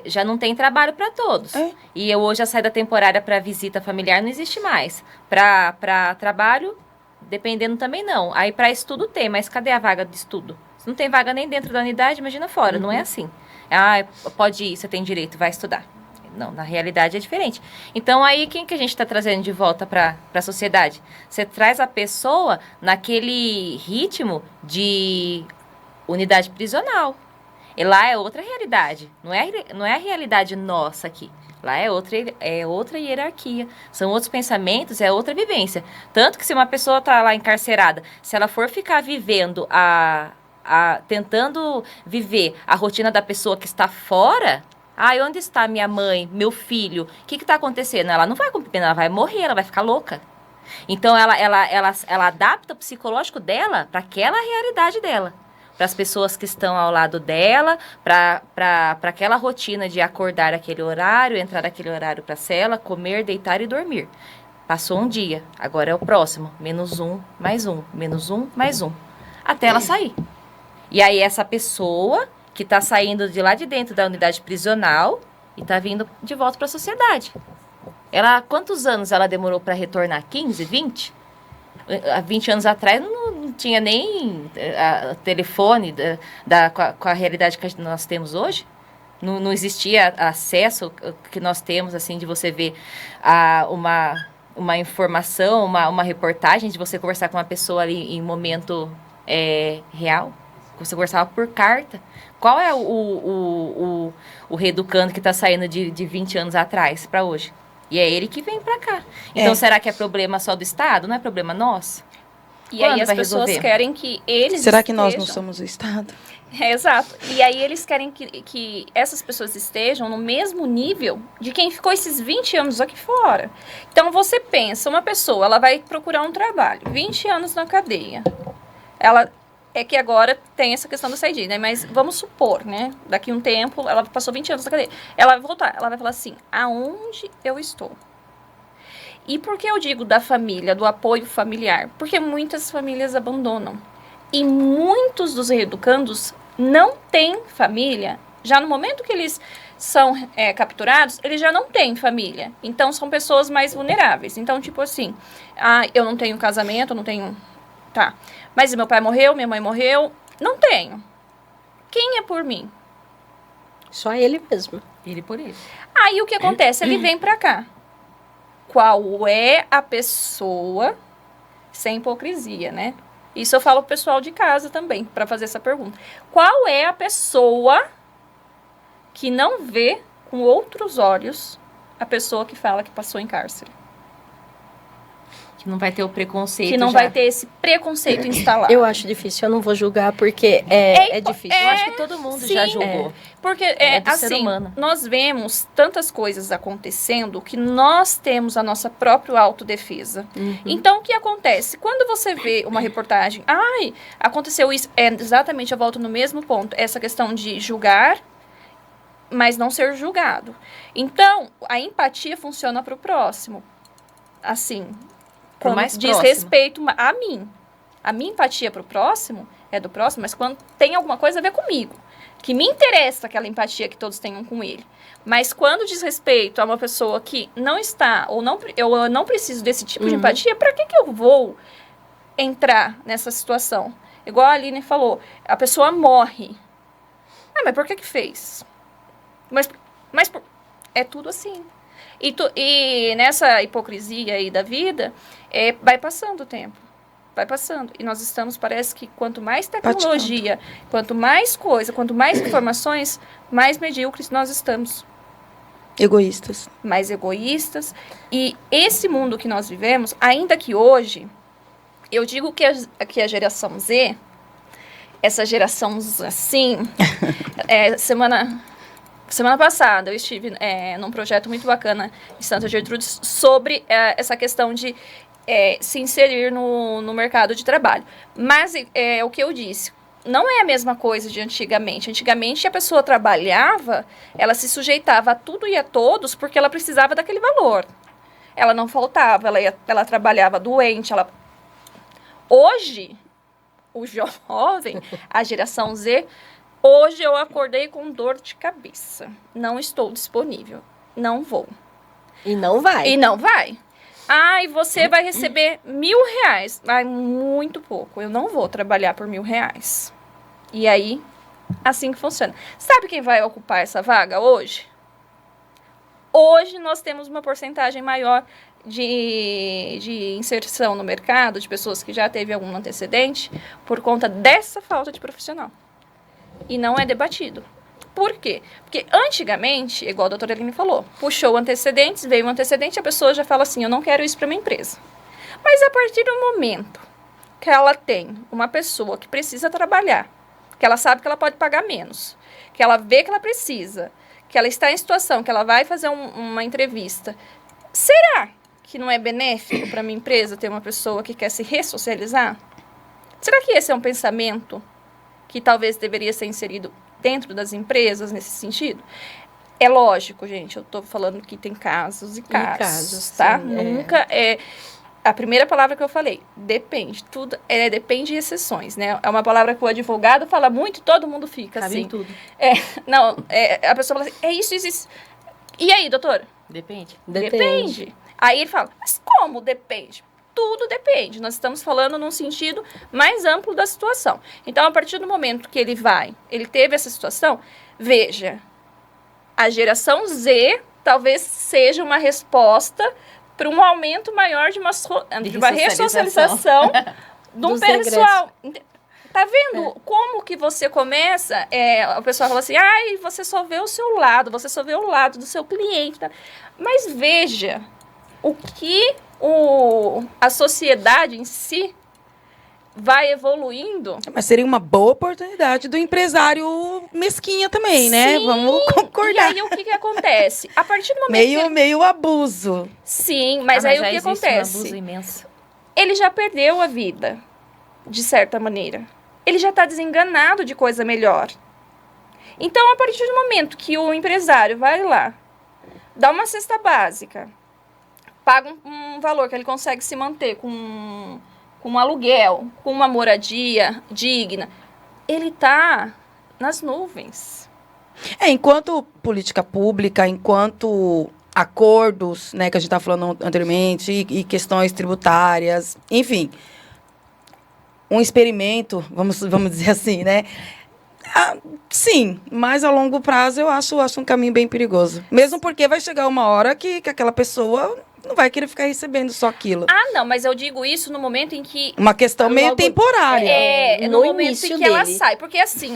já não tem trabalho para todos. E hoje a saída temporária para visita familiar não existe mais. Para trabalho... Dependendo também não. Aí para estudo tem, mas cadê a vaga de estudo? Se não tem vaga nem dentro da unidade, imagina fora, não é assim. Pode ir, você tem direito, vai estudar. Não, na realidade é diferente. Então aí quem que a gente está trazendo de volta para a sociedade? Você traz a pessoa naquele ritmo de unidade prisional. E lá é outra realidade, não é a realidade nossa aqui. Lá é outra hierarquia, são outros pensamentos, é outra vivência. Tanto que se uma pessoa está lá encarcerada, se ela for ficar vivendo, tentando viver a rotina da pessoa que está fora, onde está minha mãe, meu filho, o que está acontecendo? Ela não vai compreender, ela vai morrer, ela vai ficar louca. Então ela adapta o psicológico dela para aquela realidade dela. Para as pessoas que estão ao lado dela, para aquela rotina de acordar aquele horário, entrar aquele horário para a cela, comer, deitar e dormir. Passou um dia, agora é o próximo. Menos um, mais um, menos um, mais um. Até ela sair. E aí essa pessoa que está saindo de lá de dentro da unidade prisional e está vindo de volta para a sociedade. Quantos anos ela demorou para retornar? 15, 20? Há 20 anos atrás não tinha nem telefone com a realidade que nós temos hoje. Não existia acesso que nós temos, assim, de você ver uma informação, uma reportagem, de você conversar com uma pessoa ali em momento real. Você conversava por carta. Qual é o reeducando que está saindo de 20 anos atrás para hoje? E é ele que vem para cá. Então, será que é problema só do Estado? Não é problema nosso? E aí as pessoas querem que eles Será que nós não somos o Estado? Exato. E aí eles querem que essas pessoas estejam no mesmo nível de quem ficou esses 20 anos aqui fora. Então, você pensa, uma pessoa, ela vai procurar um trabalho, 20 anos na cadeia. Ela é que agora tem essa questão da saída, né? Mas vamos supor, né? Daqui a um tempo, ela passou 20 anos na cadeia. Ela vai voltar, ela vai falar assim, aonde eu estou? E por que eu digo da família, do apoio familiar? Porque muitas famílias abandonam. E muitos dos reeducandos não têm família. Já no momento que eles são capturados, eles já não têm família. Então, são pessoas mais vulneráveis. Então, tipo assim, eu não tenho casamento, eu não tenho... Tá. Mas meu pai morreu, minha mãe morreu. Não tenho. Quem é por mim? Só ele mesmo. Ele por ele. Aí, o que acontece? Ele vem pra cá. Qual é a pessoa, sem hipocrisia, né? Isso eu falo pro pessoal de casa também, para fazer essa pergunta. Qual é a pessoa que não vê com outros olhos a pessoa que fala que passou em cárcere? Que não vai ter o preconceito. Que não vai ter esse preconceito instalado. Eu acho difícil, eu não vou julgar porque é difícil. Eu acho que todo mundo já julgou. Porque, do ser assim, humano. nós vemos tantas coisas acontecendo que nós temos a nossa própria autodefesa. Então, o que acontece? Quando você vê uma reportagem, aconteceu isso, exatamente, eu volto no mesmo ponto, essa questão de julgar, mas não ser julgado. Então, a empatia funciona para o próximo. Assim, Pro quando mais diz próximo. respeito a mim. A minha empatia para o próximo é do próximo, mas quando tem alguma coisa a ver comigo. Que me interessa aquela empatia que todos tenham com ele. Mas quando diz respeito a uma pessoa que não está, ou não, eu não preciso desse tipo de empatia, para que eu vou entrar nessa situação? Igual a Aline falou, a pessoa morre. Mas por que fez? Mas é tudo assim. E nessa hipocrisia aí da vida, vai passando o tempo. Vai passando. E nós estamos, parece que quanto mais tecnologia, quanto mais coisa, quanto mais informações, mais medíocres nós estamos. Egoístas. Mais egoístas. E esse mundo que nós vivemos, ainda que hoje, eu digo que a geração Z, essa geração assim, Semana passada eu estive num projeto muito bacana em Santa Gertrudes sobre essa questão de se inserir no mercado de trabalho. Mas o que eu disse, não é a mesma coisa de antigamente. Antigamente a pessoa trabalhava, ela se sujeitava a tudo e a todos porque ela precisava daquele valor. Ela não faltava, ela trabalhava doente. Hoje, o jovem, a geração Z... Hoje eu acordei com dor de cabeça. Não estou disponível. Não vou. E não vai. E não vai. E você vai receber R$1.000. Muito pouco. Eu não vou trabalhar por R$1.000. E aí, assim que funciona. Sabe quem vai ocupar essa vaga hoje? Hoje nós temos uma porcentagem maior de inserção no mercado, de pessoas que já teve algum antecedente, por conta dessa falta de profissional. E não é debatido. Por quê? Porque antigamente, igual a doutora Aline falou, puxou antecedentes, veio um antecedente, a pessoa já fala assim, eu não quero isso para minha empresa. Mas a partir do momento que ela tem uma pessoa que precisa trabalhar, que ela sabe que ela pode pagar menos, que ela vê que ela precisa, que ela está em situação, que ela vai fazer uma entrevista, será que não é benéfico para minha empresa ter uma pessoa que quer se ressocializar? Será que esse é um pensamento que talvez deveria ser inserido dentro das empresas nesse sentido? É lógico, gente, eu estou falando que tem casos e casos, tá? Sim, Nunca é... A primeira palavra que eu falei, depende. Tudo depende de exceções, né? É uma palavra que o advogado fala muito e todo mundo fica Cabe assim. em tudo. A pessoa fala assim, isso. E aí, doutor? Depende. Depende. Aí ele fala, mas como depende? Tudo depende. Nós estamos falando num sentido mais amplo da situação. Então, a partir do momento que ele teve essa situação, veja, a geração Z talvez seja uma resposta para um aumento maior de uma ressocialização de um Dos pessoal. Tá vendo como que você começa? O pessoal fala assim, você só vê o seu lado, você só vê o lado do seu cliente. Tá? Mas veja o que a sociedade em si vai evoluindo. Mas seria uma boa oportunidade do empresário mesquinha também, né? Sim. Vamos concordar. E aí o que acontece? A partir do momento Meio abuso. Sim, mas aí o que acontece? Um abuso imenso. Ele já perdeu a vida, de certa maneira. ele já está desenganado de coisa melhor. Então, a partir do momento que o empresário vai lá, dá uma cesta básica, paga um valor que ele consegue se manter com um aluguel, com uma moradia digna, ele está nas nuvens. Enquanto política pública, enquanto acordos, né, que a gente está falando anteriormente, e questões tributárias, enfim, um experimento, vamos dizer assim, né? Sim, mas a longo prazo eu acho um caminho bem perigoso. Mesmo porque vai chegar uma hora que aquela pessoa não vai querer ficar recebendo só aquilo. Não, mas eu digo isso no momento em que... Uma questão meio temporária. No momento em que ela sai. Porque assim,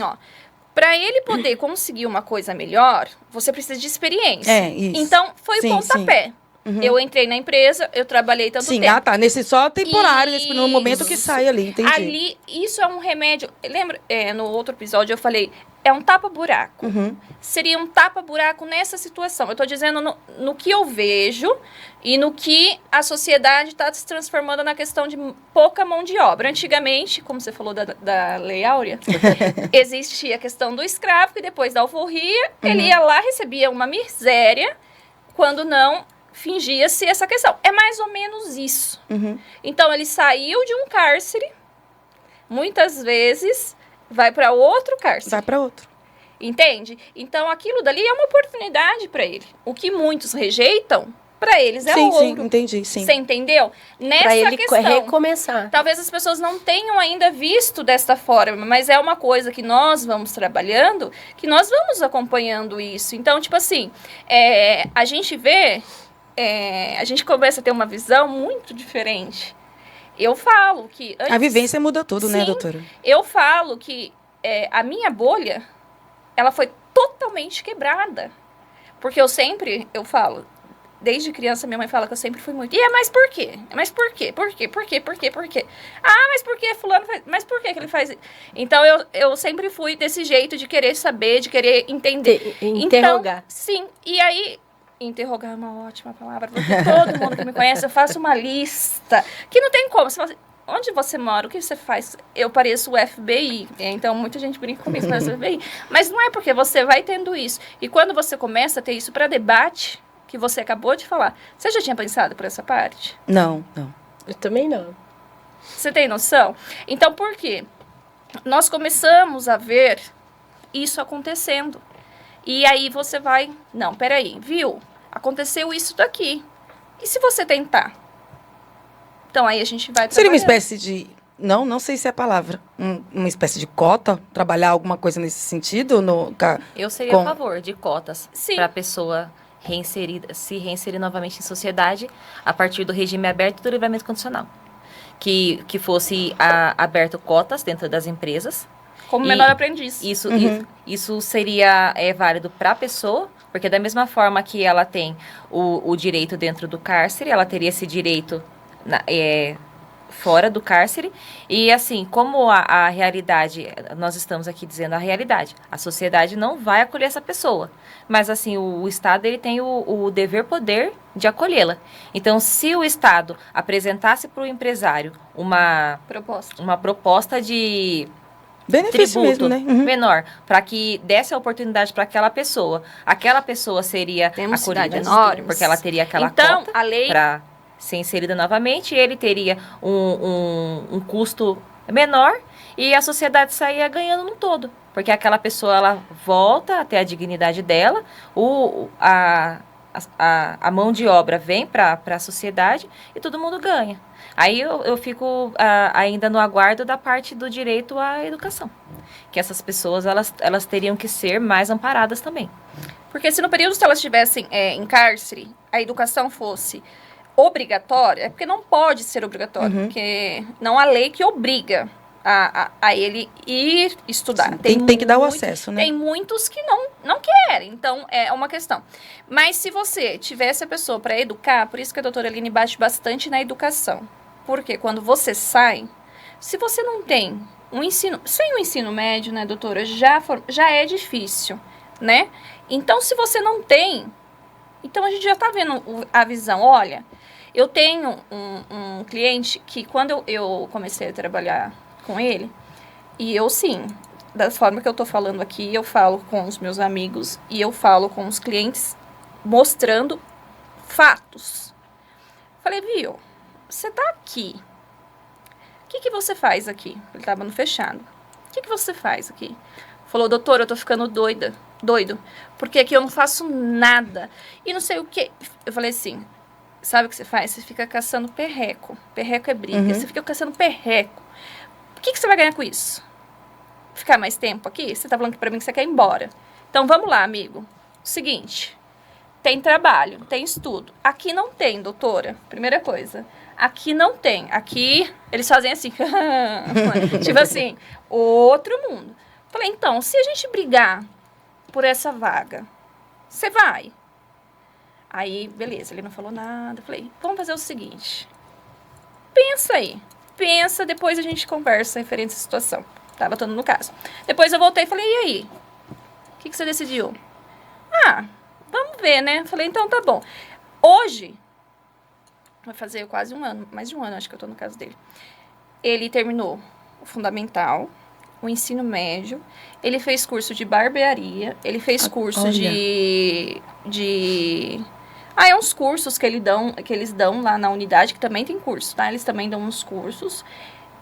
para ele poder conseguir uma coisa melhor, você precisa de experiência. Isso. Então, foi o pontapé. Uhum. Eu entrei na empresa, eu trabalhei tanto tempo. Nesse só temporário, no momento que sai ali, entendi. Ali, isso é um remédio. Lembra, no outro episódio eu falei, é um tapa-buraco. Uhum. Seria um tapa-buraco nessa situação. Eu tô dizendo no que eu vejo e no que a sociedade está se transformando na questão de pouca mão de obra. Antigamente, como você falou da Lei Áurea, existia a questão do escravo, que depois da alforria, ele ia lá, recebia uma miséria, quando não... fingia-se essa questão. É mais ou menos isso. Uhum. Então, ele saiu de um cárcere, muitas vezes vai para outro cárcere. Vai para outro. Entende? Então, aquilo dali é uma oportunidade para ele. O que muitos rejeitam, para eles é ouro. Sim, entendi, sim. Você entendeu? Nessa Para ele questão, recomeçar. talvez as pessoas não tenham ainda visto desta forma, mas é uma coisa que nós vamos trabalhando, que nós vamos acompanhando isso. Então, tipo assim, a gente vê... a gente começa a ter uma visão muito diferente. Eu falo que... A vivência muda tudo, né, Sim, doutora? Eu falo que a minha bolha, ela foi totalmente quebrada. Porque eu falo, desde criança minha mãe fala que eu sempre fui muito... mas por quê? Mas por quê? Por quê? Por quê? Por quê? Por quê? Mas por que fulano faz... Mas por que ele faz isso? Então, eu sempre fui desse jeito de querer saber, de querer entender. Interrogar. Então, sim, e aí... Interrogar é uma ótima palavra, porque todo mundo que me conhece, eu faço uma lista, que não tem como. Você fala assim, onde você mora? O que você faz? Eu pareço o FBI, então muita gente brinca comigo, parece o FBI. Mas não é porque você vai tendo isso. E quando você começa a ter isso para debate, que você acabou de falar, você já tinha pensado por essa parte? Não. Eu também não. Você tem noção? Então, por quê? Nós começamos a ver isso acontecendo. E aí você vai... Não, peraí, viu? Aconteceu isso daqui. E se você tentar? Então, aí a gente vai... Seria uma espécie de... Não sei se é a palavra. Uma espécie de cota? Trabalhar alguma coisa nesse sentido? Eu seria a favor de cotas para a pessoa se reinserir novamente em sociedade a partir do regime aberto do livramento condicional. Que fosse aberto cotas dentro das empresas. Como menor aprendiz. Isso seria válido para a pessoa, porque da mesma forma que ela tem o direito dentro do cárcere, ela teria esse direito fora do cárcere. E assim, como a realidade, nós estamos aqui dizendo a realidade, a sociedade não vai acolher essa pessoa. Mas assim, o Estado ele tem o dever-poder de acolhê-la. Então, se o Estado apresentasse para o empresário uma proposta de... benefício tributo mesmo, né? menor, para que desse a oportunidade para aquela pessoa seria acolhida, porque ela teria aquela cota a lei para ser inserida novamente, e ele teria um custo menor e a sociedade saía ganhando no todo, porque aquela pessoa ela volta a ter a dignidade dela, a mão de obra vem para a sociedade e todo mundo ganha. Aí eu fico ainda no aguardo da parte do direito à educação. Que essas pessoas, elas teriam que ser mais amparadas também. Porque se no período que elas estivessem em cárcere, a educação fosse obrigatória, é porque não pode ser obrigatório, porque não há lei que obriga a ele ir estudar. Sim, tem que dar o acesso, né? Tem muitos que não querem, então é uma questão. Mas se você tivesse a pessoa para educar, por isso que a doutora Aline bate bastante na educação. Porque quando você sai, se você não tem um ensino... Sem o ensino médio, né, doutora, já é difícil, né? Então, se você não tem... Então, a gente já está vendo a visão. Olha, eu tenho um cliente que, quando eu comecei a trabalhar com ele, E eu, sim, da forma que eu tô falando aqui, eu falo com os meus amigos e eu falo com os clientes mostrando fatos. Falei, viu, você tá aqui. O que você faz aqui? Ele tava no fechado. O que você faz aqui? Falou, doutor, eu tô ficando doido. Porque aqui eu não faço nada. E não sei o que. Eu falei assim, sabe o que você faz? Você fica caçando perreco. Perreco é briga. Você fica caçando perreco. O que você vai ganhar com isso? Ficar mais tempo aqui? Você tá falando pra mim que você quer ir embora. Então, vamos lá, amigo. Seguinte, tem trabalho, tem estudo. Aqui não tem, doutora. Primeira coisa. Aqui não tem. Aqui, eles fazem assim. Tipo assim, outro mundo. Falei, então, se a gente brigar por essa vaga, você vai? Aí, beleza, ele não falou nada. Falei, vamos fazer o seguinte. Pensa aí. Pensa, depois a gente conversa referente a essa situação. Tava todo no caso. Depois eu voltei e falei, e aí? O que você decidiu? Ah, vamos ver, né? Falei, então tá bom. Hoje, vai fazer quase um ano, mais de um ano acho que eu tô no caso dele. Ele terminou o fundamental, o ensino médio, ele fez curso de barbearia, ele fez curso de é uns cursos que eles dão lá na unidade, que também tem curso, tá? Eles também dão uns cursos.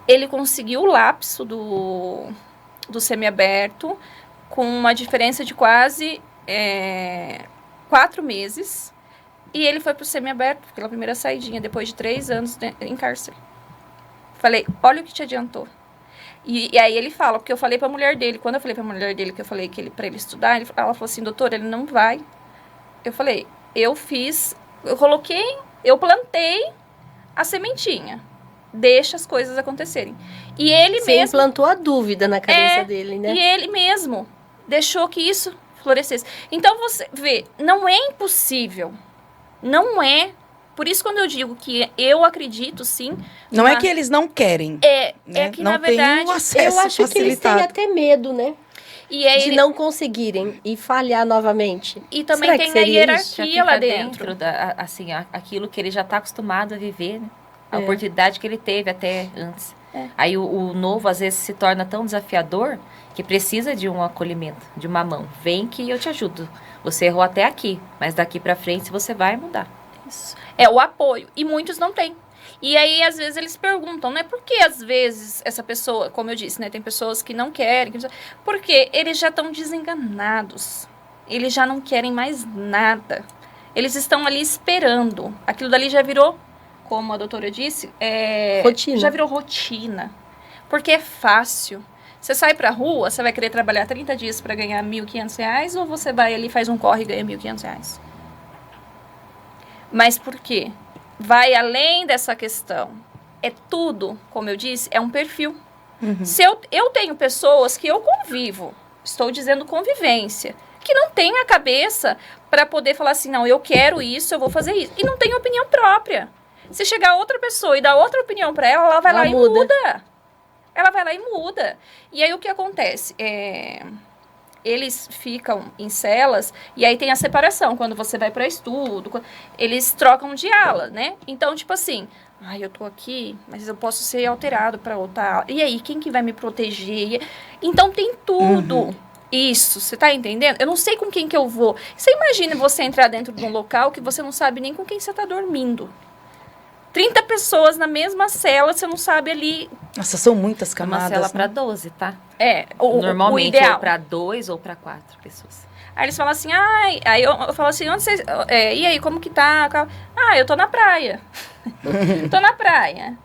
Ele conseguiu o lapso do semiaberto com uma diferença de quase 4 meses. E ele foi pro semiaberto pela primeira saidinha, depois de 3 anos em cárcere. Falei, olha o que te adiantou. E aí ele fala, porque eu falei pra mulher dele, quando eu falei pra mulher dele que eu falei pra ele estudar, ela falou assim, doutora, ele não vai. Eu falei, eu plantei a sementinha. Deixa as coisas acontecerem. E ele Você mesmo... implantou a dúvida na cabeça dele, né? E ele mesmo deixou que isso florescesse. Então, você vê, não é impossível. Não é. Por isso, quando eu digo que eu acredito, sim... Não é que eles não querem. É que, não na verdade... tem um acesso Eu acho que eles têm facilitado. até medo, né? E aí de não conseguirem e falhar novamente. E também Será que tem a seria isso? Já hierarquia lá fica dentro. assim, aquilo que ele já está acostumado a viver, né? A oportunidade que ele teve até antes. Aí o novo, às vezes, se torna tão desafiador que precisa de um acolhimento, de uma mão. Vem que eu te ajudo. Você errou até aqui, mas daqui para frente você vai mudar. Isso. É o apoio. E muitos não têm. E aí, às vezes, eles perguntam, né? Por que, às vezes, essa pessoa... Como eu disse, né? Tem pessoas que não querem. Porque eles já estão desenganados. Eles já não querem mais nada. Eles estão ali esperando. Aquilo dali já virou, como a doutora disse... rotina. Já virou rotina. Porque é fácil. Você sai pra rua, você vai querer trabalhar 30 dias para ganhar R$1.500 ou você vai ali, faz um corre e ganha R$1.500? Mas por quê? Vai além dessa questão. É tudo, como eu disse, é um perfil. Se eu tenho pessoas que eu convivo, estou dizendo convivência, que não tem a cabeça para poder falar assim, não, eu quero isso, eu vou fazer isso. E não tem opinião própria. Se chegar outra pessoa e dar outra opinião para ela, ela vai lá e muda. Ela vai lá e muda. E aí o que acontece? Eles ficam em celas e aí tem a separação. Quando você vai para estudo, eles trocam de ala, né? Então, tipo assim, eu tô aqui, mas eu posso ser alterado para outra ala. E aí, quem que vai me proteger? Então, tem tudo. Isso, você tá entendendo? Eu não sei com quem que eu vou. Você imagina você entrar dentro de um local que você não sabe nem com quem você tá dormindo. 30 pessoas na mesma cela, você não sabe ali... Nossa, são muitas camadas, Uma cela né? para 12, tá? o Normalmente ideal. ou para 2 ou para 4 pessoas. Aí eles falam assim, aí eu falo assim, onde vocês... e aí, como que tá? Eu tô na praia. Tô na praia.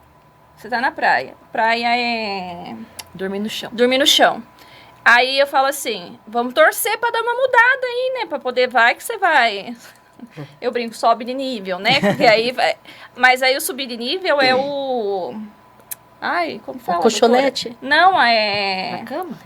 Você tá na praia. Praia é... Dormir no chão. Dormir no chão. Aí eu falo assim, vamos torcer pra dar uma mudada aí, né? Pra poder, vai que você vai... Eu brinco, sobe de nível, né? Porque aí vai... Mas aí o subir de nível é o... como fala? O colchonete? Doutora? Não, é... Na cama?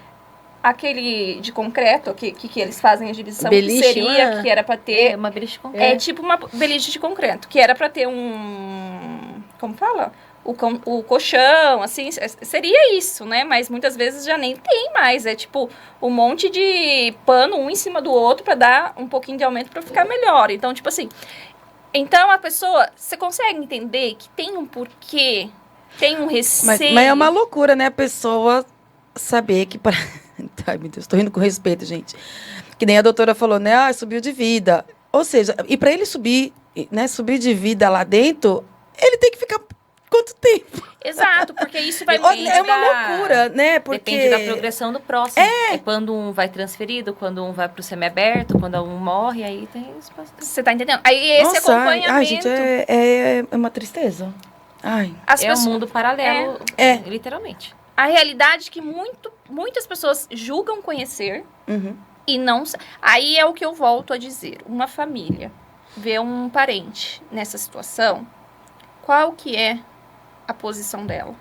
Aquele de concreto que eles fazem a divisão, Beliche, que seria, que era pra ter... É uma beliche de concreto. É tipo uma beliche de concreto, que era pra ter um... Como fala? O colchão, assim, seria isso, né? Mas muitas vezes já nem tem mais. É tipo um monte de pano um em cima do outro pra dar um pouquinho de aumento pra ficar melhor. Então, tipo assim... Então, a pessoa... Você consegue entender que tem um porquê, tem um receio... Mas é uma loucura, né? A pessoa saber que para... Ai, meu Deus, estou rindo com respeito, gente. Que nem a doutora falou, né? Ah, subiu de vida. Ou seja, e para ele subir, né, subir de vida lá dentro, ele tem que ficar quanto tempo? Exato, porque isso vai Depende É uma da- loucura, né? Porque Depende da progressão do próximo. É quando um vai transferido, quando um vai pro semiaberto, quando um morre, aí tem espaço. Você tá entendendo? Aí esse Nossa, acompanhamento. ai, gente, é uma tristeza. Ai. as É um pessoas- mundo paralelo, É. literalmente. A realidade que muitas pessoas julgam conhecer Uhum. e não. Aí é o que eu volto a dizer. Uma família vê um parente nessa situação, qual que é a posição dela?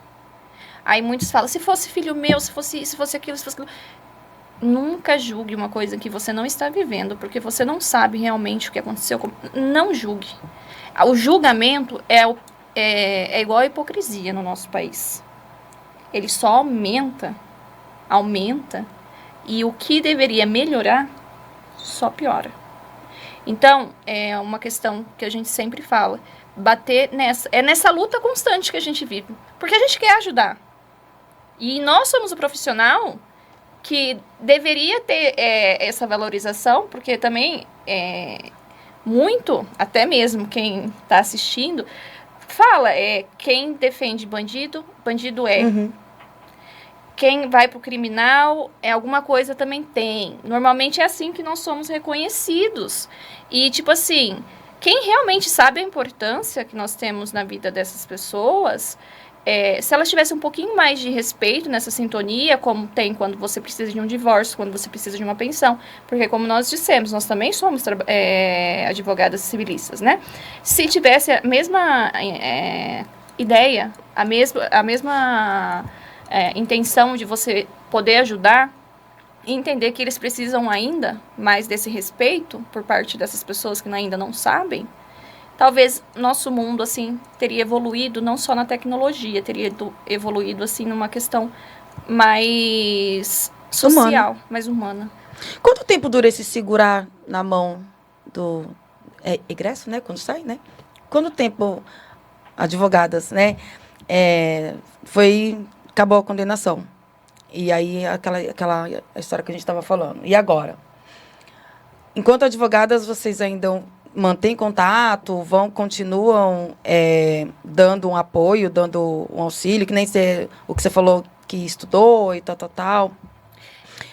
Aí muitos falam, se fosse filho meu, se fosse isso, se fosse aquilo, se fosse aquilo. Nunca julgue uma coisa que você não está vivendo, porque você não sabe realmente o que aconteceu. Não julgue. O julgamento é igual a hipocrisia no nosso país. Ele só aumenta, e o que deveria melhorar só piora. Então, é uma questão que a gente sempre fala, bater nessa luta constante que a gente vive, porque a gente quer ajudar. E nós somos o profissional que deveria ter essa valorização, porque também muito, até mesmo quem está assistindo, fala, quem defende bandido, bandido é. Uhum. Quem vai pro criminal, alguma coisa também tem. Normalmente é assim que nós somos reconhecidos. E, tipo assim, quem realmente sabe a importância que nós temos na vida dessas pessoas, se elas tivessem um pouquinho mais de respeito nessa sintonia, como tem quando você precisa de um divórcio, quando você precisa de uma pensão, porque como nós dissemos, nós também somos advogadas civilistas, né? Se tivesse a mesma ideia, a mesma intenção de você poder ajudar e entender que eles precisam ainda mais desse respeito por parte dessas pessoas que ainda não sabem, talvez nosso mundo, assim, teria evoluído não só na tecnologia, teria evoluído, assim, numa questão mais social, mais humana. Quanto tempo dura esse segurar na mão do egresso, né? Quando sai, né? Quanto tempo, advogadas, né? Acabou a condenação. E aí, aquela história que a gente estava falando. E agora? Enquanto advogadas, vocês ainda mantêm contato, continuam dando um apoio, dando um auxílio, que nem o que você falou que estudou e tal.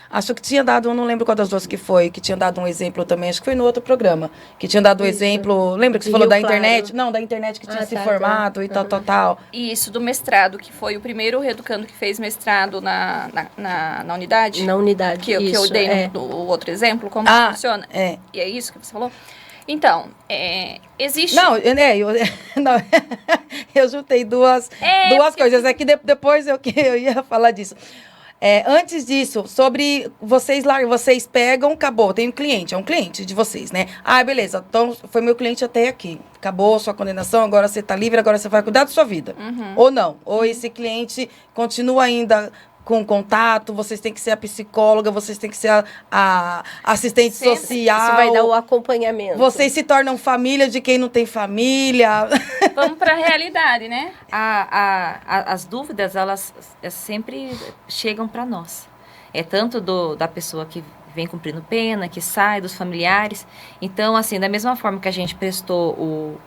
Acho que tinha dado, eu não lembro qual das duas que foi, que tinha dado um exemplo também, acho que foi no outro programa, que tinha dado um exemplo, lembra que você falou da internet? Não, da internet que tinha se formado e tal. E isso do mestrado, que foi o primeiro reeducando que fez mestrado na unidade? Na unidade, que eu dei no outro exemplo, como funciona? E é isso que você falou? Então, existe... Não, eu juntei duas coisas, é que depois eu ia falar disso. Antes disso, sobre vocês pegam, acabou, tem um cliente, é um cliente de vocês, né? Ah, beleza, então foi meu cliente até aqui. Acabou sua condenação, agora você está livre, agora você vai cuidar da sua vida. Uhum. Ou não, ou esse cliente continua ainda com contato, vocês têm que ser a psicóloga, vocês têm que ser a assistente social. Você vai dar o acompanhamento. Vocês se tornam família de quem não tem família. Vamos para a realidade, né? As dúvidas, elas sempre chegam para nós. É tanto da pessoa que vem cumprindo pena, que sai, dos familiares. Então, assim, da mesma forma que a gente prestou o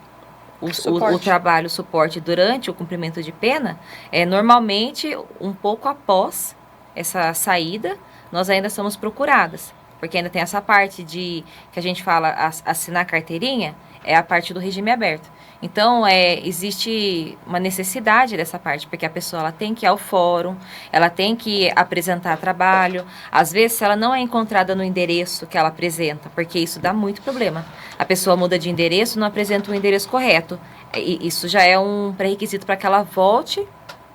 trabalho, o suporte durante o cumprimento de pena, normalmente, um pouco após essa saída, nós ainda somos procuradas. Porque ainda tem essa parte que a gente fala, assinar carteirinha, é a parte do regime aberto. Então, existe uma necessidade dessa parte, porque a pessoa ela tem que ir ao fórum, ela tem que apresentar trabalho. Às vezes, se ela não é encontrada no endereço que ela apresenta, porque isso dá muito problema. A pessoa muda de endereço, não apresenta o endereço correto. E isso já é um pré-requisito para que ela volte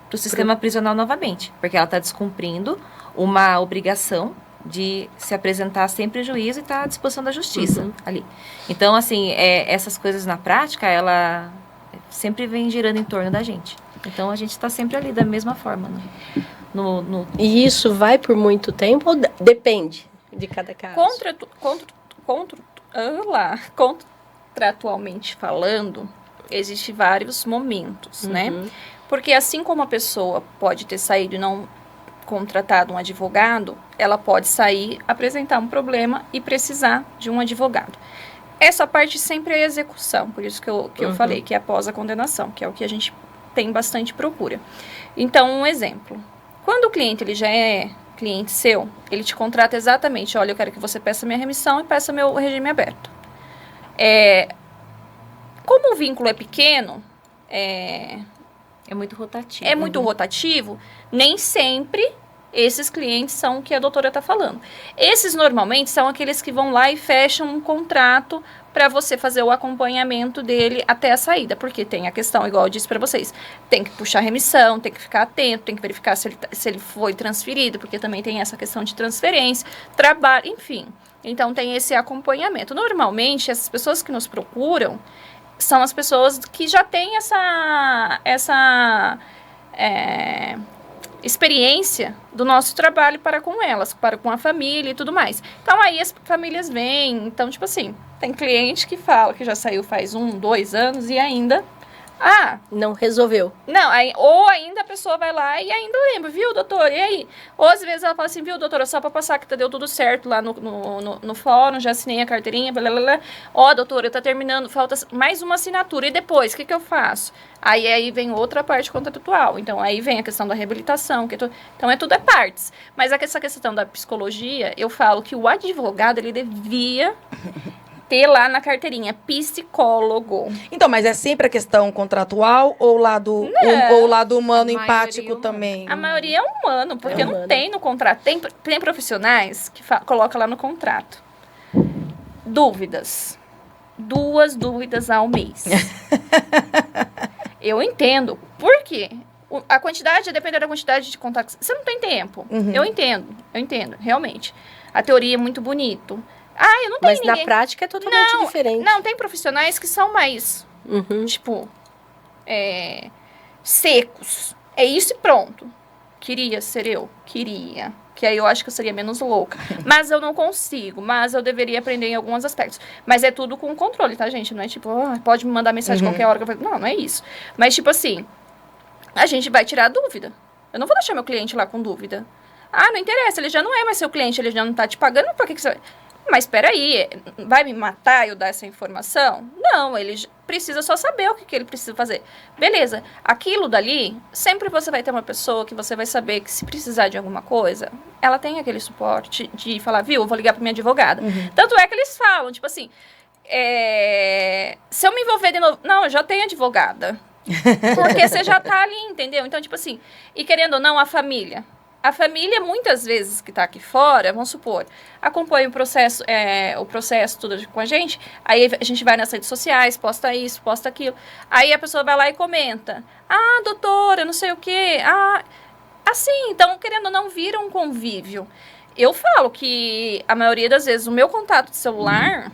para o sistema prisional novamente, porque ela está descumprindo uma obrigação de se apresentar sem prejuízo e estar à disposição da justiça ali. Então, assim, essas coisas na prática, ela sempre vem girando em torno da gente. Então, a gente está sempre ali da mesma forma. E isso vai por muito tempo ou depende de cada caso? Contratualmente falando, existem vários momentos, né? Porque assim como a pessoa pode ter saído e não contratado um advogado, ela pode sair, apresentar um problema e precisar de um advogado. Essa parte sempre é a execução, por isso que eu falei, que é após a condenação, que é o que a gente tem bastante procura. Então, um exemplo. Quando o cliente ele já é cliente seu, ele te contrata exatamente, olha, eu quero que você peça minha remissão e peça meu regime aberto. Como o vínculo é pequeno, É muito rotativo. é muito rotativo, nem sempre esses clientes são o que a doutora está falando. Esses, normalmente, são aqueles que vão lá e fecham um contrato para você fazer o acompanhamento dele até a saída. Porque tem a questão, igual eu disse para vocês, tem que puxar remissão, tem que ficar atento, tem que verificar se ele foi transferido, porque também tem essa questão de transferência, trabalho, enfim. Então, tem esse acompanhamento. Normalmente, essas pessoas que nos procuram são as pessoas que já têm essa experiência do nosso trabalho para com elas, para com a família e tudo mais. Então, aí as famílias vêm. Então, tipo assim, tem cliente que fala que já saiu faz 1, 2 anos e ainda... Não resolveu. Não, ou ainda a pessoa vai lá e ainda lembra, viu, doutor? E aí? Ou às vezes ela fala assim, viu, doutora, só pra passar que deu tudo certo lá no fórum, já assinei a carteirinha, blá, blá, blá. Ó, doutora, tá terminando, falta mais uma assinatura. E depois, o que eu faço? Aí vem outra parte contratual. Então, aí vem a questão da reabilitação. Então, tudo é partes. Mas essa questão da psicologia, eu falo que o advogado, ele devia... ter lá na carteirinha, psicólogo. Então, mas é sempre a questão contratual ou o lado humano empático também? A maioria é humano, porque não tem no contrato. Tem profissionais que colocam lá no contrato. Dúvidas. 2 dúvidas ao mês. Eu entendo. Por quê? A quantidade, depende da quantidade de contatos. Você não tem tempo. Eu entendo, realmente. A teoria é muito bonito. Eu não tenho Mas ninguém. na prática é totalmente diferente. Não, tem profissionais que são mais, tipo, secos. É isso e pronto. Queria ser eu? Queria. Que aí eu acho que eu seria menos louca. Mas eu não consigo. Mas eu deveria aprender em alguns aspectos. Mas é tudo com controle, tá, gente? Não é tipo, pode me mandar mensagem qualquer hora. Não é isso. Mas, tipo assim, a gente vai tirar a dúvida. Eu não vou deixar meu cliente lá com dúvida. Não interessa, ele já não é mais seu cliente, ele já não tá te pagando, por que você vai... Mas espera aí, vai me matar eu dar essa informação? Não, ele precisa só saber o que ele precisa fazer. Beleza, aquilo dali, sempre você vai ter uma pessoa que você vai saber que se precisar de alguma coisa, ela tem aquele suporte de falar, viu, eu vou ligar pra minha advogada. Tanto é que eles falam, tipo assim, se eu me envolver de novo... Não, eu já tenho advogada. Porque você já tá ali, entendeu? Então, tipo assim, e querendo ou não, a família... A família, muitas vezes, que está aqui fora, vamos supor, acompanha o processo tudo com a gente, aí a gente vai nas redes sociais, posta isso, posta aquilo, aí a pessoa vai lá e comenta, doutora, não sei o quê, assim, então, querendo ou não, vira um convívio. Eu falo que, a maioria das vezes, o meu contato de celular,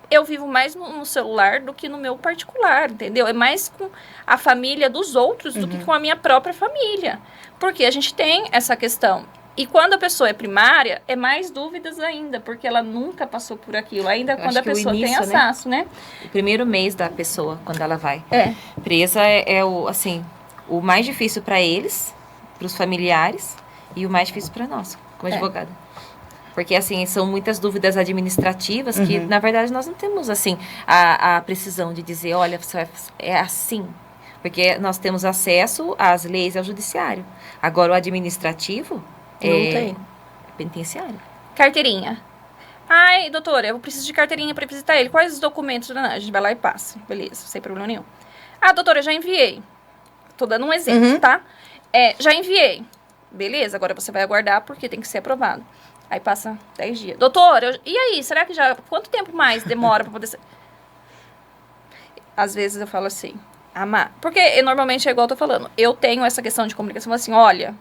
eu vivo mais no celular do que no meu particular, entendeu? É mais com a família dos outros do que com a minha própria família. Porque a gente tem essa questão. E quando a pessoa é primária, é mais dúvidas ainda, porque ela nunca passou por aquilo. Ainda quando a pessoa tem acesso, né? O primeiro mês da pessoa, quando ela vai presa, é o mais difícil para eles, para os familiares, e o mais difícil para nós, como advogada. Porque, assim, são muitas dúvidas administrativas que, na verdade, nós não temos, assim, a precisão de dizer, olha, é assim. Porque nós temos acesso às leis e ao judiciário. Agora, o administrativo não tem. É penitenciário. Carteirinha. Doutora, eu preciso de carteirinha para visitar ele. Quais os documentos? A gente vai lá e passa. Beleza, sem problema nenhum. Doutora, já enviei. Tô dando um exemplo, tá? Já enviei. Beleza, agora você vai aguardar porque tem que ser aprovado. Aí passa 10 dias. Doutora, e aí, será que já... Quanto tempo mais demora para poder ser... Às vezes eu falo assim, porque normalmente é igual eu tô falando. Eu tenho essa questão de comunicação, assim, olha,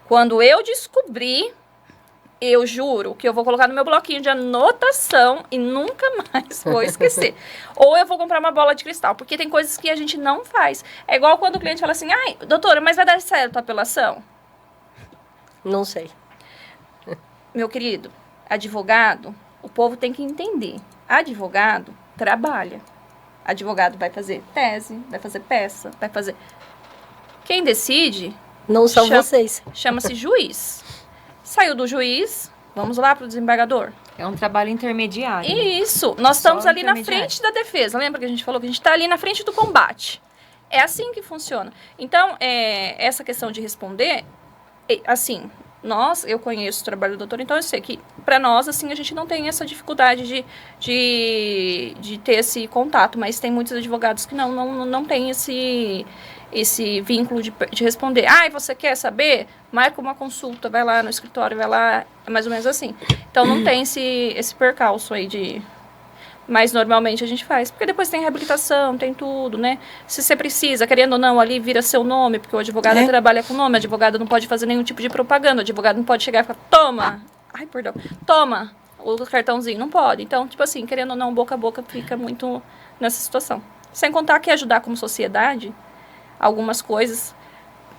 quando eu descobrir, eu juro que eu vou colocar no meu bloquinho de anotação e nunca mais vou esquecer. Ou eu vou comprar uma bola de cristal, porque tem coisas que a gente não faz. É igual quando o cliente fala assim, doutora, mas vai dar certo a apelação? Não sei. Meu querido, advogado, o povo tem que entender. Advogado trabalha. Advogado vai fazer tese, vai fazer peça, vai fazer... Quem decide Não são Chama- vocês. Chama-se juiz. Saiu do juiz, vamos lá para o desembargador. É um trabalho intermediário. Isso, nós estamos ali na intermediário. frente da defesa. Lembra que a gente falou que a gente está ali na frente do combate? É assim que funciona. Então, essa questão de responder, assim, eu conheço o trabalho do doutor, então eu sei que para nós, assim, a gente não tem essa dificuldade de ter esse contato, mas tem muitos advogados que não têm esse vínculo de responder. E você quer saber? Marca uma consulta, vai lá no escritório, vai lá, é mais ou menos assim. Então não tem esse percalço aí de... Mas normalmente a gente faz, porque depois tem reabilitação, tem tudo, né? Se você precisa, querendo ou não, ali vira seu nome, porque o advogado trabalha com nome, o advogado não pode fazer nenhum tipo de propaganda, o advogado não pode chegar e falar, toma o cartãozinho, não pode. Então, tipo assim, querendo ou não, boca a boca fica muito nessa situação. Sem contar que ajudar como sociedade, algumas coisas,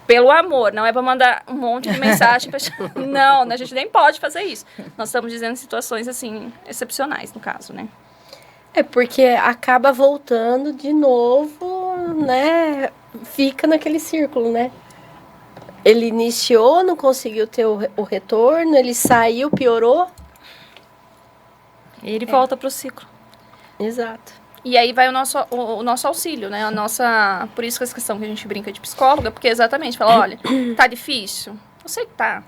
pelo amor, não é para mandar um monte de mensagem. Não, a gente nem pode fazer isso. Nós estamos dizendo situações, assim, excepcionais, no caso, né? É porque acaba voltando de novo, né? Fica naquele círculo, né? Ele iniciou, não conseguiu ter o retorno, ele saiu, piorou. E ele volta pro ciclo. Exato. E aí vai o nosso auxílio, né? Por isso que essa questão que a gente brinca de psicóloga, porque exatamente, fala, olha, tá difícil? Eu sei que tá.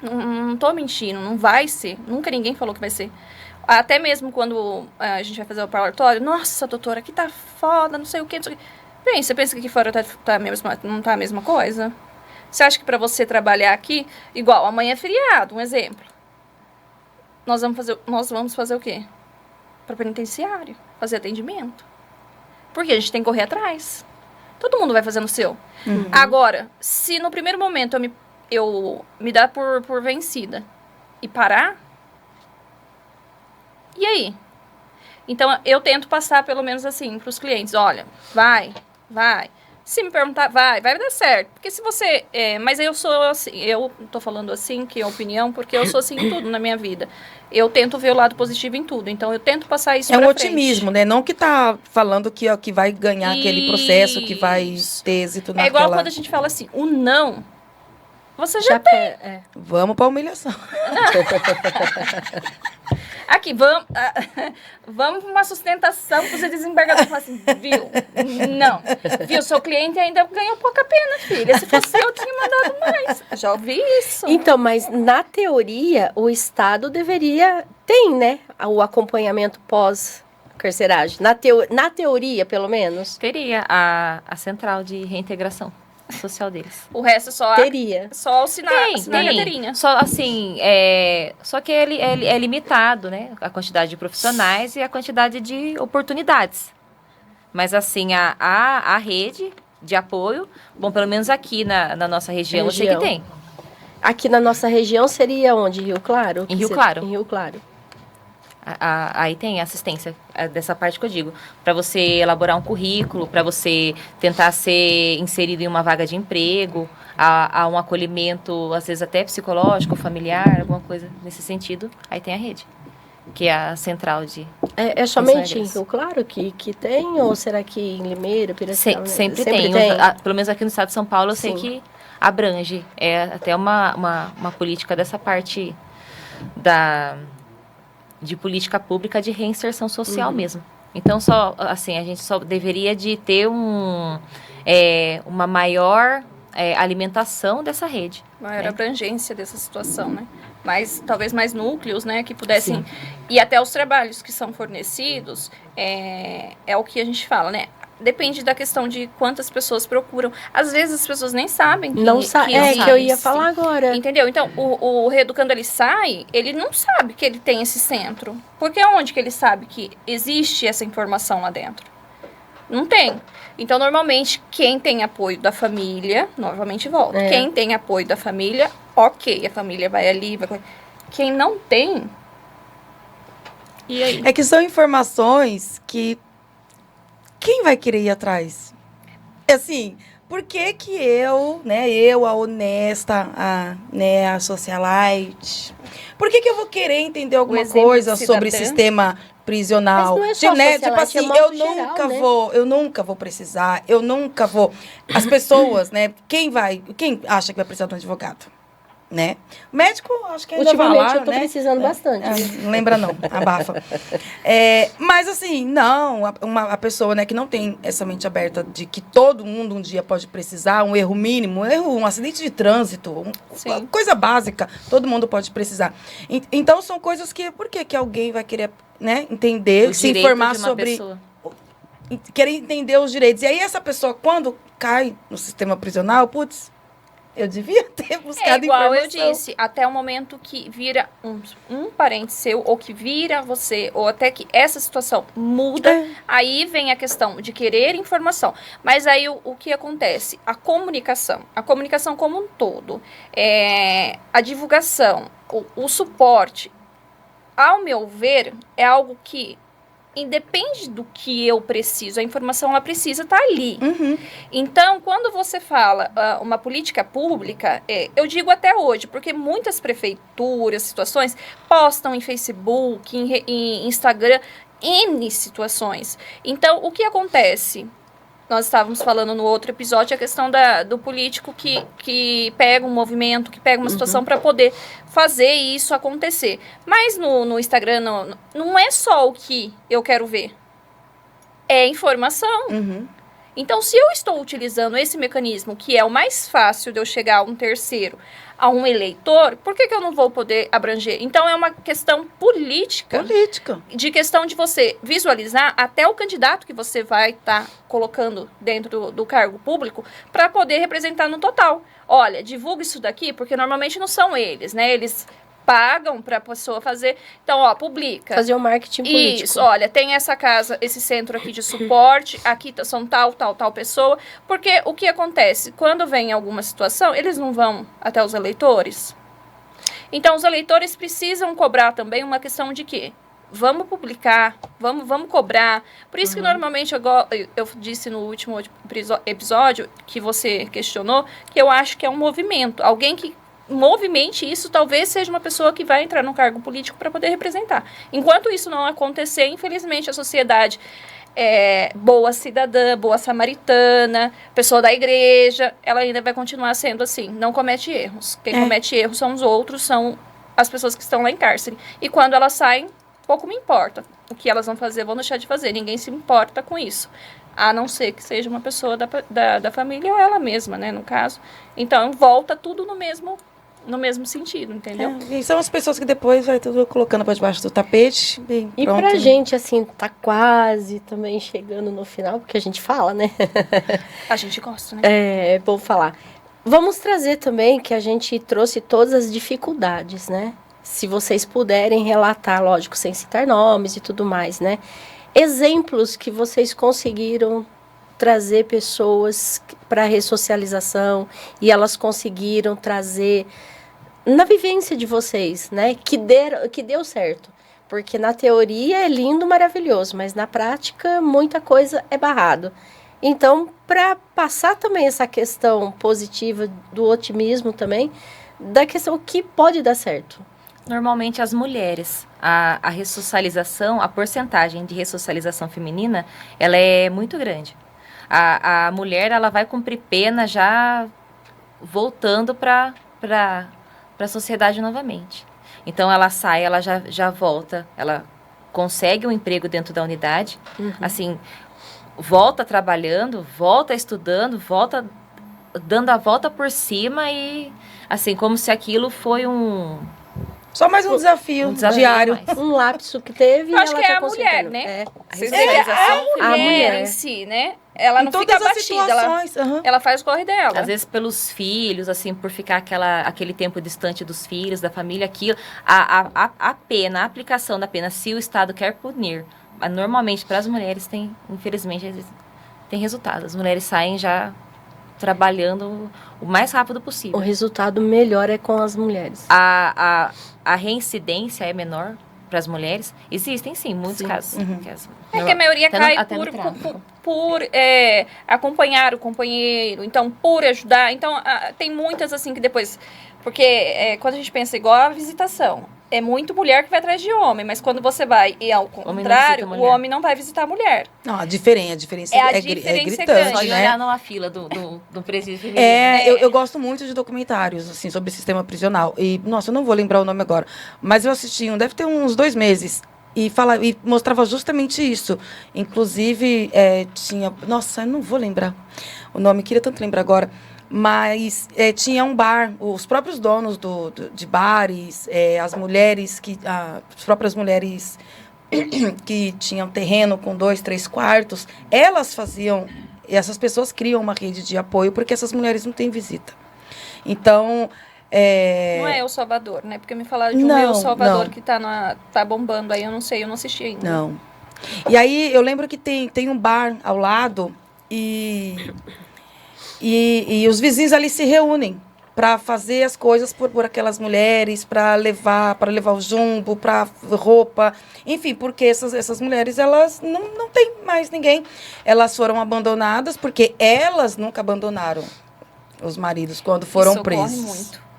Não tô mentindo, não vai ser. Nunca ninguém falou que vai ser. Até mesmo quando a gente vai fazer o parlatório, nossa, doutora, aqui tá foda, não sei o quê, não sei o quê. Bem, você pensa que aqui fora não tá a mesma coisa? Você acha que pra você trabalhar aqui, igual, amanhã é feriado, um exemplo. Nós vamos fazer o quê? Para penitenciário, fazer atendimento. Porque a gente tem que correr atrás. Todo mundo vai fazendo o seu. Uhum. Agora, se no primeiro momento eu me dar por vencida e parar, e aí? Então, eu tento passar pelo menos assim para os clientes. Olha, vai. Se me perguntar, vai dar certo. Porque se você... mas eu sou assim, eu tô falando assim, que é opinião, porque eu sou assim em tudo na minha vida. Eu tento ver o lado positivo em tudo. Então, eu tento passar isso pra um frente. otimismo, né? Não que tá falando que vai ganhar aquele processo, que vai ter êxito naquela... É igual quando a gente fala assim, o não, você já tem. Vamos pra humilhação. Aqui, vamos para uma sustentação para você desembargador falar assim, viu? Não. Viu, seu cliente ainda ganhou pouca pena, filha. Se fosse eu tinha mandado mais. Já ouvi isso. Então, mas na teoria, o Estado tem, né? O acompanhamento pós-carceragem. Na teoria, pelo menos. Teria a central de reintegração social deles. O resto só Teria. Só assinar a carteirinha. Só assim, só que ele é limitado, né? A quantidade de profissionais e a quantidade de oportunidades. Mas assim, a rede de apoio, bom, pelo menos aqui na nossa região, eu sei que tem. Aqui na nossa região seria onde? Rio Claro? Em Rio Claro. Em Rio Claro. Aí tem assistência dessa parte que eu digo, para você elaborar um currículo, para você tentar ser inserido em uma vaga de emprego, a um acolhimento, às vezes até psicológico, familiar, alguma coisa nesse sentido. Aí tem a rede, que é a central de... É somente em Rio Claro que tem? Ou será que em Limeira, Piracicaba? Sempre tem. Pelo menos aqui no estado de São Paulo, eu sei que abrange. É até uma política dessa parte de política pública de reinserção social mesmo. Então, a gente só deveria de ter uma maior alimentação dessa rede. Maior abrangência dessa situação, né? Talvez mais núcleos, né? Que pudessem... E até os trabalhos que são fornecidos, é o que a gente fala, né? Depende da questão de quantas pessoas procuram. Às vezes as pessoas nem sabem que que eu ia falar agora. Entendeu? Então, o reeducando, ele sai, ele não sabe que ele tem esse centro. Porque onde que ele sabe que existe essa informação lá dentro? Não tem. Então, normalmente, quem tem apoio da família, novamente volta. Quem tem apoio da família, ok, a família vai ali, Quem não tem... E aí? É que são informações que... Quem vai querer ir atrás? Assim, por que eu, a honesta, a socialite, por que eu vou querer entender alguma coisa sobre sistema prisional. Mas não é só né? socialite, Tipo assim, é modo geral, né? eu nunca vou precisar, eu nunca vou. As pessoas, né? Quem acha que vai precisar de um advogado? Né? Médico, acho que ainda vai Ultimamente lá, eu tô né? precisando bastante. Não lembra não, abafa. Mas assim, não, a pessoa, né, que não tem essa mente aberta de que todo mundo um dia pode precisar, um erro mínimo, um acidente de trânsito, uma coisa básica, todo mundo pode precisar. Então são coisas que, por que alguém vai querer, né, entender, se informar sobre... Querer entender os direitos. E aí essa pessoa, quando cai no sistema prisional, putz, eu devia ter buscado igual informação. eu disse, até o momento que vira um parente seu, ou que vira você, ou até que essa situação muda, aí vem a questão de querer informação. Mas aí o que acontece? A comunicação como um todo, a divulgação, o suporte, ao meu ver, é algo que independe do que eu preciso, a informação ela precisa estar ali. Uhum. Então, quando você fala uma política pública, eu digo até hoje, porque muitas prefeituras, situações, postam em Facebook, em Instagram, N situações. Então, o que acontece? Nós estávamos falando no outro episódio a questão do político que pega um movimento, que pega uma situação para poder fazer isso acontecer. Mas no Instagram não é só o que eu quero ver. É informação. Uhum. Então, se eu estou utilizando esse mecanismo, que é o mais fácil de eu chegar a um terceiro, a um eleitor, por que eu não vou poder abranger? Então, é uma questão política. De questão de você visualizar até o candidato que você vai estar colocando dentro do cargo público para poder representar no total. Olha, divulga isso daqui, porque normalmente não são eles, né? Eles pagam para a pessoa fazer. Então, publica. Fazer um marketing político. Isso, olha, tem essa casa, esse centro aqui de suporte, aqui são tal pessoa. Porque o que acontece? Quando vem alguma situação, eles não vão até os eleitores. Então, os eleitores precisam cobrar também uma questão de quê? Vamos publicar, vamos cobrar. Por isso que normalmente eu disse no último episódio que você questionou, que eu acho que é um movimento. Alguém que movimente isso, talvez seja uma pessoa que vai entrar no cargo político para poder representar. Enquanto isso não acontecer, infelizmente, a sociedade boa cidadã, boa samaritana, pessoa da igreja, ela ainda vai continuar sendo assim, não comete erros. Quem comete erros são os outros, são as pessoas que estão lá em cárcere. E quando elas saem, pouco me importa o que elas vão fazer, vão deixar de fazer. Ninguém se importa com isso. A não ser que seja uma pessoa da família ou ela mesma, né, no caso. Então, volta tudo no mesmo sentido, entendeu? E são as pessoas que depois vai tudo colocando para debaixo do tapete. E pra gente, assim, tá quase também chegando no final, porque a gente fala, né? A gente gosta, né? É bom falar. Vamos trazer também que a gente trouxe todas as dificuldades, né? Se vocês puderem relatar, lógico, sem citar nomes e tudo mais, né? Exemplos que vocês conseguiram trazer pessoas para ressocialização e elas conseguiram trazer na vivência de vocês, né? Que deu certo. Porque na teoria é lindo, maravilhoso, mas na prática muita coisa é barrado. Então, para passar também essa questão positiva do otimismo também, da questão que pode dar certo. Normalmente as mulheres, a ressocialização, a porcentagem de ressocialização feminina, ela é muito grande. A mulher, ela vai cumprir pena já voltando para a sociedade novamente. Então, ela sai, ela já volta, ela consegue um emprego dentro da unidade, assim, volta trabalhando, volta estudando, volta dando a volta por cima e, assim, como se aquilo foi só mais um desafio diário. Um lapso que teve. Eu acho que é a mulher, né? A mulher em si, né? Ela não fica abatida, ela faz o corre dela. Às vezes pelos filhos, assim, por ficar aquele tempo distante dos filhos, da família, aquilo. A pena, a aplicação da pena, se o Estado quer punir, normalmente para as mulheres infelizmente, tem resultado. As mulheres saem já trabalhando o mais rápido possível. O resultado melhor é com as mulheres. A reincidência é menor para as mulheres? Existem, sim, muitos casos. Que a maioria cai por acompanhar o companheiro, então, por ajudar. Então, tem muitas, assim, que depois... Porque quando a gente pensa igual a visitação, é muito mulher que vai atrás de homem, mas quando você vai e ao contrário, o homem não vai visitar a mulher. Não, a diferença a é diferença gritante, Só de né? olhar numa fila do presídio feminino. Eu gosto muito de documentários, assim, sobre o sistema prisional. E, nossa, eu não vou lembrar o nome agora. Mas eu assisti deve ter uns 2 meses. E mostrava justamente isso. Inclusive, tinha... Nossa, eu não vou lembrar o nome, queria tanto lembrar agora. Mas tinha um bar, os próprios donos de bares, as mulheres, as próprias mulheres que tinham terreno com 2, 3 quartos, elas faziam... E essas pessoas criam uma rede de apoio porque essas mulheres não têm visita. Então... Não é El Salvador, né? Porque me falaram de um El Salvador que tá bombando aí, eu não sei, eu não assisti ainda. Não. E aí, eu lembro que tem um bar ao lado e os vizinhos ali se reúnem para fazer as coisas por aquelas mulheres, para levar o jumbo, para roupa, enfim, porque essas mulheres, elas não têm mais ninguém. Elas foram abandonadas porque elas nunca abandonaram os maridos quando foram presos. Isso ocorre muito.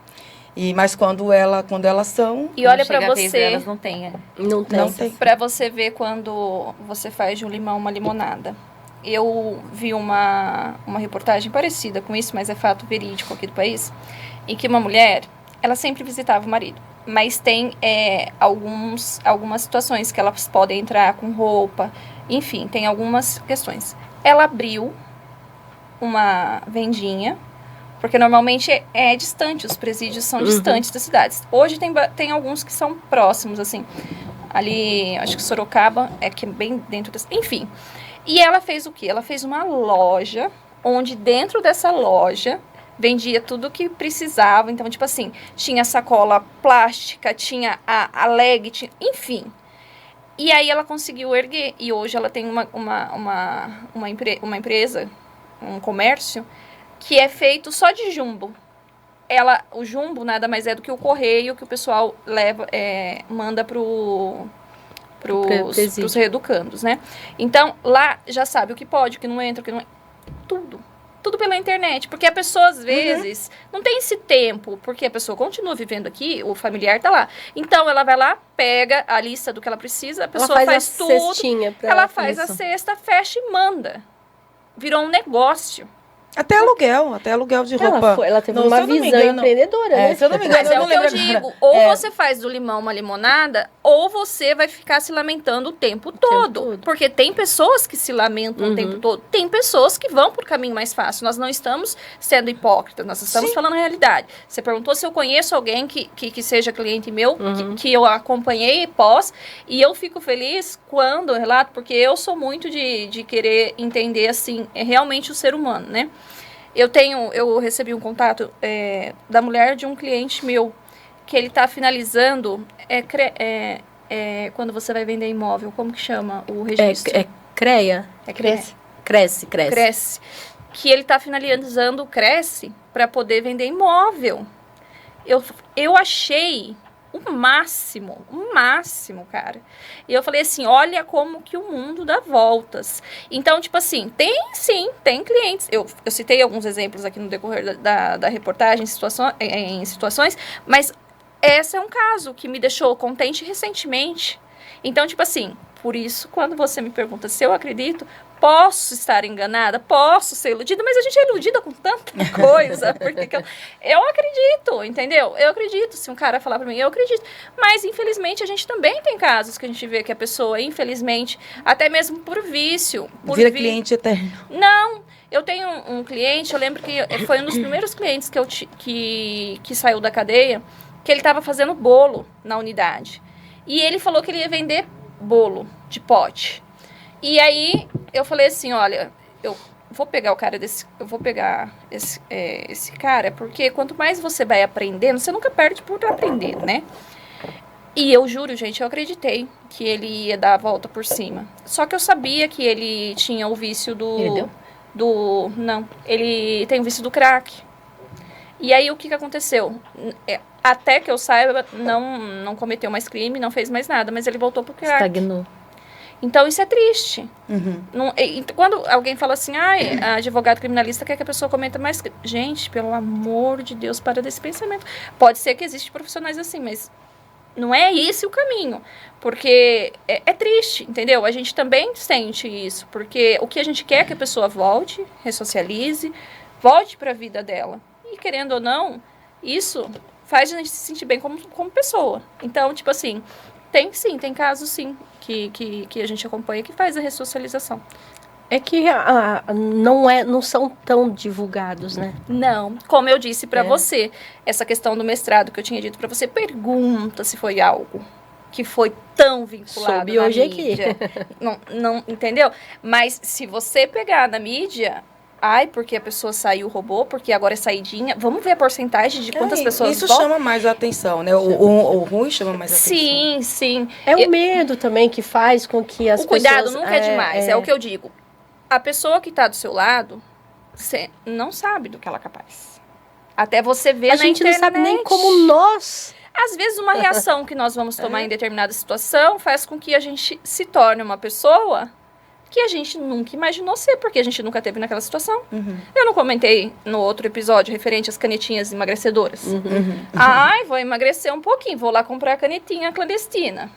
Mas quando elas são... E olha para Chega a vez você... delas, não tem. Não tem. Para você ver quando você faz de um limão uma limonada. Eu vi uma reportagem parecida com isso, mas é fato verídico aqui do país, em que uma mulher, ela sempre visitava o marido. Mas tem algumas situações que elas podem entrar com roupa, enfim, tem algumas questões. Ela abriu uma vendinha, porque normalmente é distante, os presídios são distantes das cidades. Hoje tem alguns que são próximos, assim. Ali, acho que Sorocaba que é bem dentro das... Enfim. E ela fez o quê? Ela fez uma loja, onde dentro dessa loja vendia tudo o que precisava. Então, tipo assim, tinha sacola plástica, tinha a leg, enfim. E aí ela conseguiu erguer. E hoje ela tem uma empresa, um comércio, que é feito só de jumbo. O jumbo nada mais é do que o correio que o pessoal manda pros reeducandos, né? Então, lá já sabe o que pode, o que não entra, o que não... Tudo pela internet. Porque a pessoa, às vezes, não tem esse tempo, porque a pessoa continua vivendo aqui, o familiar tá lá. Então, ela vai lá, pega a lista do que ela precisa, a pessoa faz tudo, ela faz a cesta, fecha e manda. Virou um negócio. Até aluguel de roupa. Ela teve uma visão empreendedora, né? Se eu não me engano, Mas é o que eu digo. Ou você faz do limão uma limonada, ou você vai ficar se lamentando o tempo todo. Porque tem pessoas que se lamentam o tempo todo. Tem pessoas que vão por caminho mais fácil. Nós não estamos sendo hipócritas, nós estamos falando a realidade. Você perguntou se eu conheço alguém que seja cliente meu, que eu acompanhei pós, e eu fico feliz quando eu relato, porque eu sou muito de querer entender, assim, realmente o ser humano, né? Eu recebi um contato da mulher de um cliente meu, que ele está finalizando, quando você vai vender imóvel, como que chama o registro? CREA? Cresce. Que ele está finalizando o Cresce para poder vender imóvel. Eu achei o máximo, cara. E eu falei assim, olha como que o mundo dá voltas. Então, tipo assim, tem clientes. Eu citei alguns exemplos aqui no decorrer da reportagem, em situações, mas esse é um caso que me deixou contente recentemente. Então, tipo assim, por isso, quando você me pergunta se eu acredito, posso estar enganada, posso ser iludida, mas a gente é iludida com tanta coisa, porque eu acredito, entendeu? Eu acredito, se um cara falar pra mim, eu acredito. Mas, infelizmente, a gente também tem casos que a gente vê que a pessoa, infelizmente, até mesmo por vício... Vira cliente eterno. Não, eu tenho um cliente, eu lembro que foi um dos primeiros clientes que saiu da cadeia, que ele estava fazendo bolo na unidade. E ele falou que ele ia vender bolo de pote. E aí, eu falei assim, olha, eu vou pegar esse cara, porque quanto mais você vai aprendendo, você nunca perde por aprender, né? E eu juro, gente, eu acreditei que ele ia dar a volta por cima. Só que eu sabia que ele tinha o vício Não, ele tem o vício do crack. E aí, o que aconteceu? Até que eu saiba, não cometeu mais crime, não fez mais nada, mas ele voltou pro crack. Estagnou. Então, isso é triste. Quando alguém fala assim, advogado criminalista quer que a pessoa cometa mais... Gente, pelo amor de Deus, para desse pensamento. Pode ser que existem profissionais assim, mas Não é esse o caminho. Porque é triste, entendeu? A gente também sente isso. Porque o que a gente quer é que a pessoa volte, ressocialize, volte para a vida dela. E querendo ou não, isso faz a gente se sentir bem como pessoa. Então, tipo assim, tem casos sim que a gente acompanha que faz a ressocialização. É que não são tão divulgados, né? Não, como eu disse para você, essa questão do mestrado que eu tinha dito para você, pergunta se foi algo que foi tão vinculado Soube na hoje mídia. Não, entendeu? Mas se você pegar na mídia, porque a pessoa saiu, roubou, porque agora é saidinha, vamos ver a porcentagem de quantas pessoas Isso voltam? chama mais a atenção, né? O ruim chama mais a atenção. Sim. É o medo também que faz com que as O cuidado pessoas... nunca é demais, é o que eu digo. A pessoa que está do seu lado, você não sabe do que ela é capaz. Até você ver A na gente internet. não sabe nem como nós... Às vezes, uma reação que nós vamos tomar em determinada situação faz com que a gente se torne uma pessoa que a gente nunca imaginou ser, porque a gente nunca teve naquela situação. Eu não comentei no outro episódio referente às canetinhas emagrecedoras. Vou emagrecer um pouquinho, vou lá comprar a canetinha clandestina.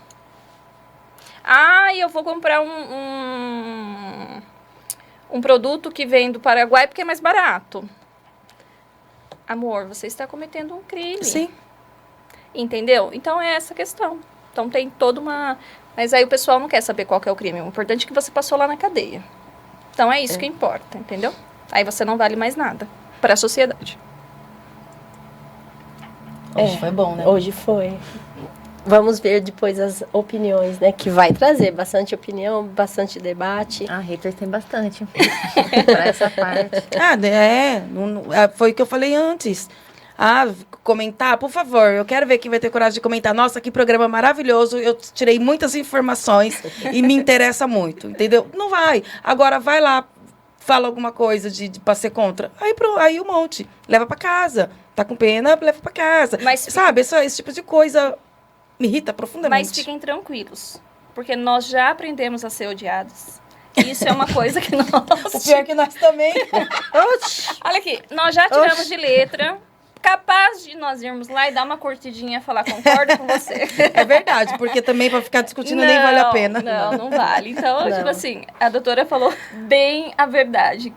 Eu vou comprar um produto que vem do Paraguai porque é mais barato. Amor, você está cometendo um crime. Sim. Entendeu? Então é essa questão. Então tem toda uma... Mas aí o pessoal não quer saber qual que é o crime. O importante é que você passou lá na cadeia. Então é isso que importa, entendeu? Aí você não vale mais nada para a sociedade. Hoje foi bom, né? Hoje foi. Vamos ver depois as opiniões, né? Que vai trazer bastante opinião, bastante debate. Haters tem bastante. Pra essa parte. Foi o que eu falei antes. Comentar, por favor, eu quero ver quem vai ter coragem de comentar. Nossa, que programa maravilhoso, eu tirei muitas informações e me interessa muito, entendeu? Não vai. Agora vai lá, fala alguma coisa pra ser contra. Aí um monte. Leva pra casa. Tá com pena, leva pra casa. Mas sabe, esse tipo de coisa me irrita profundamente. Mas fiquem tranquilos, porque nós já aprendemos a ser odiados. Isso é uma coisa que nós... O pior é que nós também. Olha aqui, nós já tiramos de letra... Capaz de nós irmos lá e dar uma curtidinha e falar, concordo com você. É verdade, porque também pra ficar discutindo nem vale a pena. Não vale. Então, tipo assim, a doutora falou bem a verdade.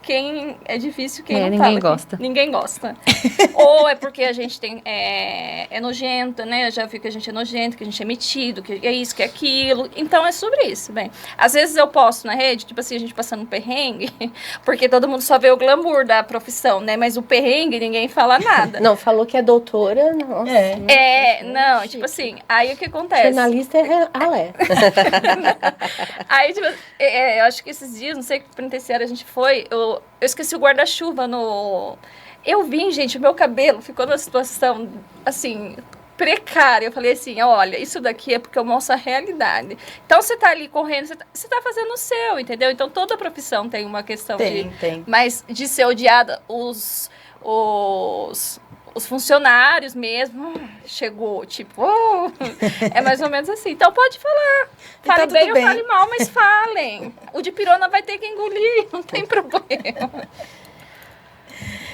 É difícil quem não ninguém fala. Gosta. Ninguém gosta. Ou é porque a gente é nojenta, né? Eu já vi que a gente é nojento, que a gente é metido, que é isso, que é aquilo. Então, é sobre isso, bem. Às vezes eu posto na rede, tipo assim, a gente passando um perrengue, porque todo mundo só vê o glamour da profissão, né? Mas o perrengue, ninguém fala nada. Não, falou que é doutora, nossa. Tipo assim, aí o que acontece? Jornalista é ralé. Aí, tipo, eu acho que esses dias, não sei que penitenciária a gente foi, eu esqueci o guarda-chuva no... Eu vim, gente, o meu cabelo ficou numa situação, assim, precária. Eu falei assim, olha, isso daqui é porque eu mostro a realidade. Então, você tá ali correndo, você tá fazendo o seu, entendeu? Então, toda profissão tem uma questão Tem. Mas de ser odiada, os funcionários mesmo, chegou, tipo, é mais ou menos assim. Então, pode falar. Fale bem ou fale mal, mas falem. O de pirona vai ter que engolir, não tem problema.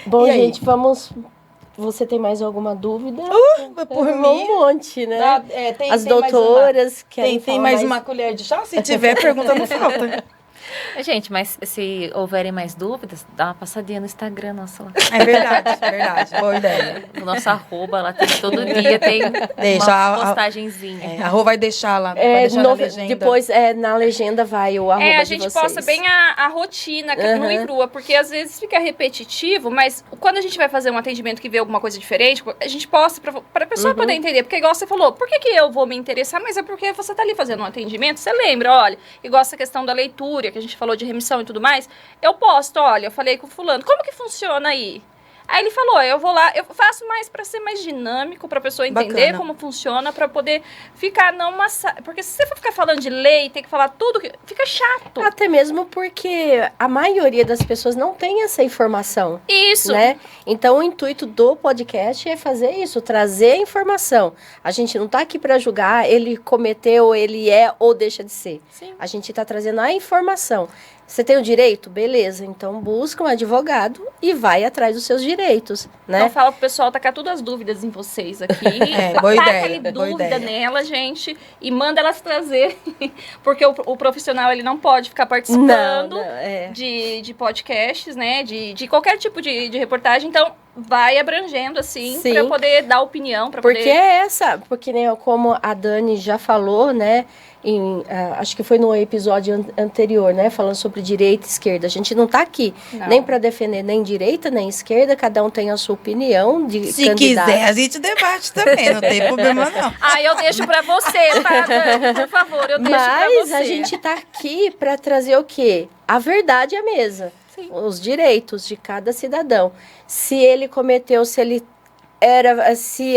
Bom, gente, vamos... Você tem mais alguma dúvida? Por mim. Um monte, né? As doutoras querem tem mais uma colher de chá? Se tiver, pergunta, não falta. Gente, mas se houverem mais dúvidas, dá uma passadinha no Instagram nosso lá. É verdade. Boa ideia. O nosso arroba lá tem todo dia, tem uma postagenzinha. A Rô vai deixar lá, vai deixar na legenda. Depois, na legenda vai o arroba de vocês. A gente posta bem a rotina, nua e crua, porque às vezes fica repetitivo, mas quando a gente vai fazer um atendimento que vê alguma coisa diferente, a gente posta pra pessoa poder entender, porque igual você falou, por que eu vou me interessar? Mas é porque você tá ali fazendo um atendimento, você lembra, olha, igual essa questão da leitura, que a gente falou de remissão e tudo mais, eu posto, olha, eu falei com o fulano, como que funciona aí? Aí ele falou, eu vou lá, eu faço mais para ser mais dinâmico, para a pessoa entender como funciona, para poder ficar não maçante. Porque se você for ficar falando de lei, tem que falar tudo, fica chato. Até mesmo porque a maioria das pessoas não tem essa informação. Isso. Né? Então, o intuito do podcast é fazer isso, trazer a informação. A gente não tá aqui para julgar, ele cometeu, ele é ou deixa de ser. Sim. A gente tá trazendo a informação. Você tem o direito? Beleza, então busca um advogado e vai atrás dos seus direitos, né? Então fala pro pessoal tacar todas as dúvidas em vocês aqui. Boa Taca ideia, ali boa dúvida ideia. nela, gente, e manda elas trazer. Porque o profissional, ele não pode ficar participando de podcasts, né? De qualquer tipo de reportagem. Então, vai abrangendo, assim, Sim. para poder dar opinião, para Porque poder... é essa, porque né, como a Dani já falou, né, acho que foi no episódio anterior, né, falando sobre direita e esquerda. A gente não está aqui Não. nem para defender nem direita nem esquerda, cada um tem a sua opinião de Se candidato. quiser, a gente debate também, não tem problema não. Ah, eu deixo para você, tá, Dani? Por favor, eu deixo para Mas você. a gente está aqui para trazer o quê? A verdade à mesa. Sim. Os direitos de cada cidadão. Se ele cometeu, se ele era, se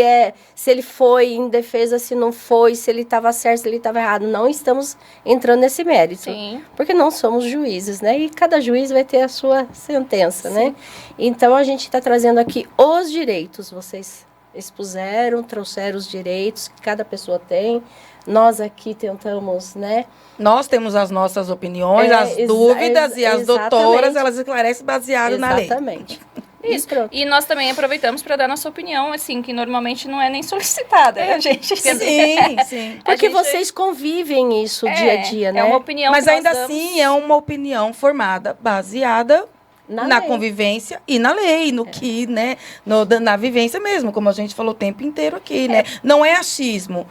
ele foi em defesa, se não foi, se ele estava certo, se ele estava errado. Não estamos entrando nesse mérito. Sim. Porque não somos juízes, né? E cada juiz vai ter a sua sentença, né? Então, a gente está trazendo aqui os direitos. Vocês expuseram, trouxeram os direitos que cada pessoa tem. Nós aqui tentamos, né? Nós temos as nossas opiniões, as dúvidas, e as doutoras, elas esclarecem baseado na lei. Exatamente. Isso. Pronto. E nós também aproveitamos para dar nossa opinião, assim, que normalmente não é nem solicitada, né, gente? Sim, sim. Porque A gente- vocês convivem isso dia a dia, né? É uma opinião Mas que nós ainda damos. assim é uma opinião formada, baseada na lei. convivência e na lei, no que, né, na vivência mesmo, como a gente falou o tempo inteiro aqui, né? Não é achismo.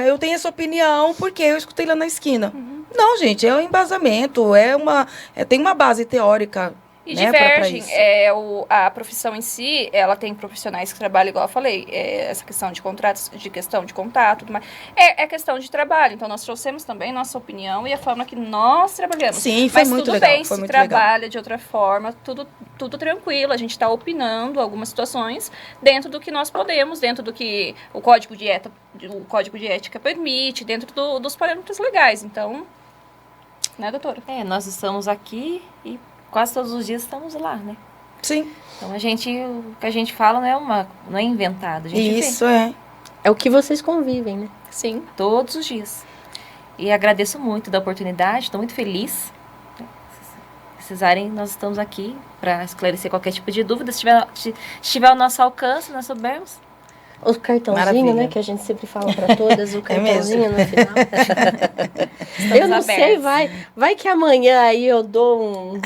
Eu tenho essa opinião porque eu escutei lá na esquina. Não, gente, é um embasamento, tem uma base teórica. E né, pra divergem. isso. A profissão em si, ela tem profissionais que trabalham, igual eu falei, essa questão de contratos, de questão de contato, tudo mais. É questão de trabalho. Então, nós trouxemos também nossa opinião e a forma que nós trabalhamos. Sim, foi Mas muito tudo legal. bem, foi se muito trabalha de outra forma, tudo tranquilo. A gente está opinando algumas situações dentro do que nós podemos, dentro do que o código de ética permite, dentro dos parâmetros legais. Então, né, doutora? Nós estamos aqui e quase todos os dias estamos lá, né? Sim, Então o que a gente fala não é inventado, a gente isso é. É o que vocês convivem, né? Sim. vê todos os dias. E agradeço muito da oportunidade, estou muito feliz. Se precisarem, nós estamos aqui para esclarecer qualquer tipo de dúvida. Se estiver ao nosso alcance, nós soubermos. O cartãozinho, Maravilha. né? Que a gente sempre fala para todas, o cartãozinho no final. Estamos Eu não sei, abertos. vai que amanhã aí eu dou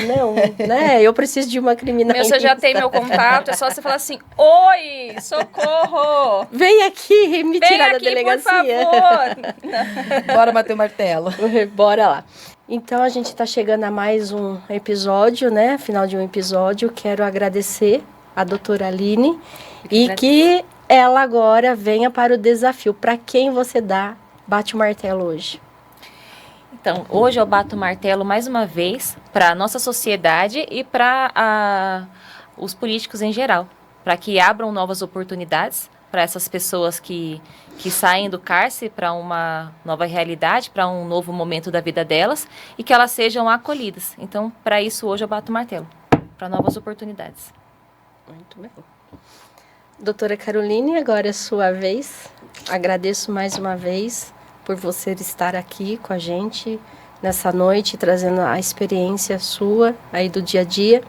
né? Eu preciso de uma criminalista. Você já tem meu contato, é só você falar assim, oi, socorro! Vem aqui me Vem tirar da aqui, delegacia. por favor! Bora bater o martelo. Bora lá. Então, a gente está chegando a mais um episódio, né? Final de um episódio. Quero agradecer a doutora Aline e que ela agora venha para o desafio. Para quem você bate o martelo hoje? Então, hoje eu bato o martelo mais uma vez para a nossa sociedade e para os políticos em geral, para que abram novas oportunidades para essas pessoas que saem do cárcere para uma nova realidade, para um novo momento da vida delas e que elas sejam acolhidas. Então, para isso, hoje eu bato o martelo, para novas oportunidades. Muito bem. Doutora Caroline, agora é sua vez. Agradeço mais uma vez por você estar aqui com a gente nessa noite, trazendo a experiência sua aí do dia a dia.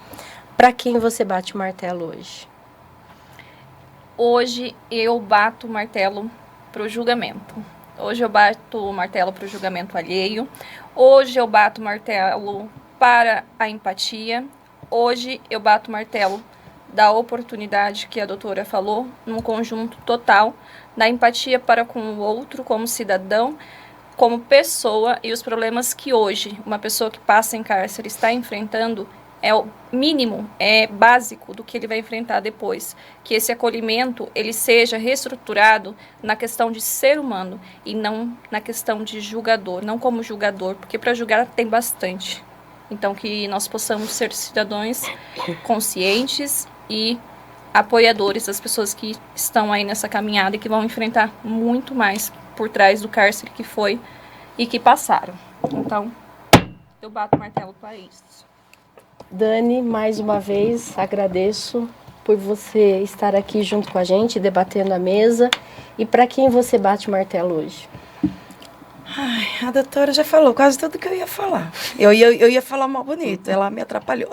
Para quem você bate o martelo hoje? Hoje eu bato o martelo pro julgamento. Hoje eu bato o martelo pro julgamento alheio. Hoje eu bato o martelo para a empatia. Hoje eu bato o martelo da oportunidade que a doutora falou, num conjunto total, da empatia para com o outro, como cidadão, como pessoa, e os problemas que hoje uma pessoa que passa em cárcere está enfrentando é o mínimo, é básico do que ele vai enfrentar depois. Que esse acolhimento, ele seja reestruturado na questão de ser humano e não na questão de julgador, não como julgador, porque para julgar tem bastante. Então, que nós possamos ser cidadãos conscientes e apoiadores das pessoas que estão aí nessa caminhada e que vão enfrentar muito mais por trás do cárcere que foi e que passaram. Então, eu bato o martelo para isso. Dani, mais uma vez, agradeço por você estar aqui junto com a gente, debatendo a mesa. E para quem você bate o martelo hoje? Ai, a doutora já falou quase tudo que eu ia falar. Eu ia falar mal bonito, ela me atrapalhou.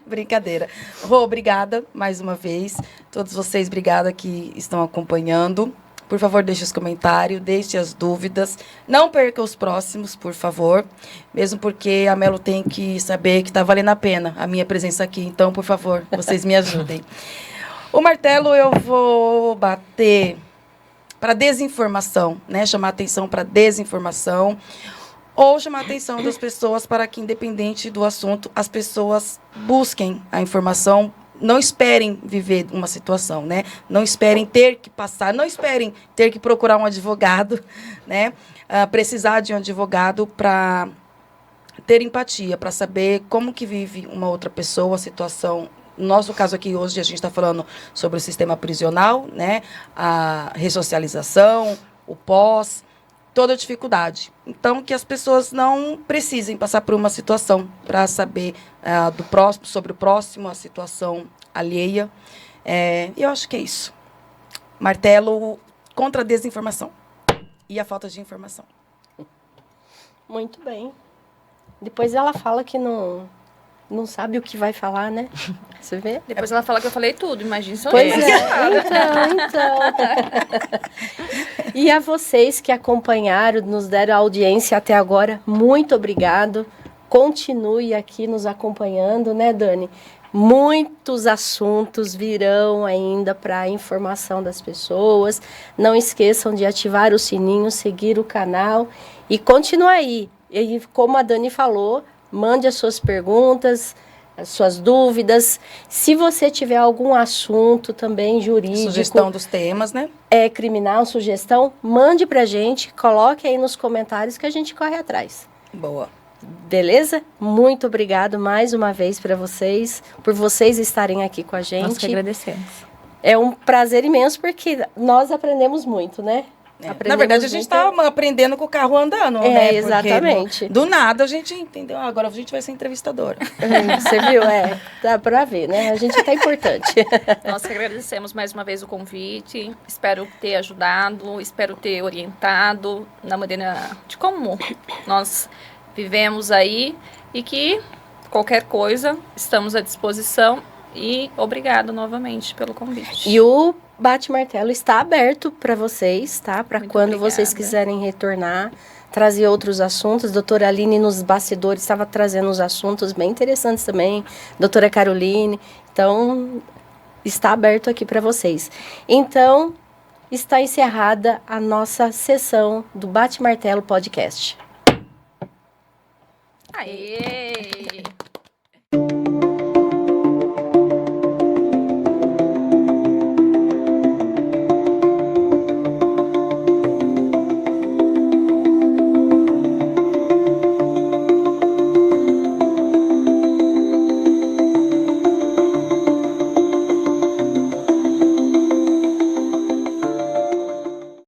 Brincadeira. Rô, obrigada mais uma vez. Todos vocês, obrigada que estão acompanhando. Por favor, deixe os comentários, deixe as dúvidas. Não perca os próximos, por favor. Mesmo porque a Melo tem que saber que está valendo a pena a minha presença aqui. Então, por favor, vocês me ajudem. O martelo eu vou bater para desinformação, né? Chamar atenção para desinformação. Ou chamar a atenção das pessoas para que, independente do assunto, as pessoas busquem a informação. Não esperem viver uma situação, né? Não esperem ter que passar, não esperem ter que procurar um advogado, né? Precisar de um advogado para ter empatia, para saber como que vive uma outra pessoa, a situação. No nosso caso aqui, hoje, a gente está falando sobre o sistema prisional, né? A ressocialização, o pós, toda a dificuldade. Então, que as pessoas não precisem passar por uma situação para saber do próximo, sobre o próximo, a situação alheia. E eu acho que é isso. Martelo contra a desinformação e a falta de informação. Muito bem. Depois ela fala que não sabe o que vai falar, né? Você vê? Depois ela fala que eu falei tudo, imagina só. Pois então. E a vocês que acompanharam, nos deram audiência até agora, muito obrigado. Continue aqui nos acompanhando, né, Dani? Muitos assuntos virão ainda para a informação das pessoas. Não esqueçam de ativar o sininho, seguir o canal e continuar aí. E como a Dani falou, mande as suas perguntas, as suas dúvidas. Se você tiver algum assunto também jurídico... Sugestão dos temas, né? Criminal, sugestão, mande pra gente, coloque aí nos comentários que a gente corre atrás. Boa. Beleza? Muito obrigado mais uma vez para vocês, por vocês estarem aqui com a gente. Nós que agradecemos. É um prazer imenso porque nós aprendemos muito, né? Na verdade, a gente está aprendendo com o carro andando, né? Exatamente. Do nada a gente entendeu. Agora a gente vai ser entrevistadora. Você viu? Dá para ver, né? A gente tá importante. Nós que agradecemos mais uma vez o convite. Espero ter ajudado, espero ter orientado na maneira de como nós vivemos aí e que qualquer coisa estamos à disposição. E obrigado novamente pelo convite. E o Bate-Martelo está aberto para vocês, tá? Para quando obrigada. vocês quiserem retornar, trazer outros assuntos. Doutora Aline nos bastidores estava trazendo uns assuntos bem interessantes também. Doutora Caroline. Então, está aberto aqui para vocês. Então, está encerrada a nossa sessão do Bate-Martelo Podcast. Aê!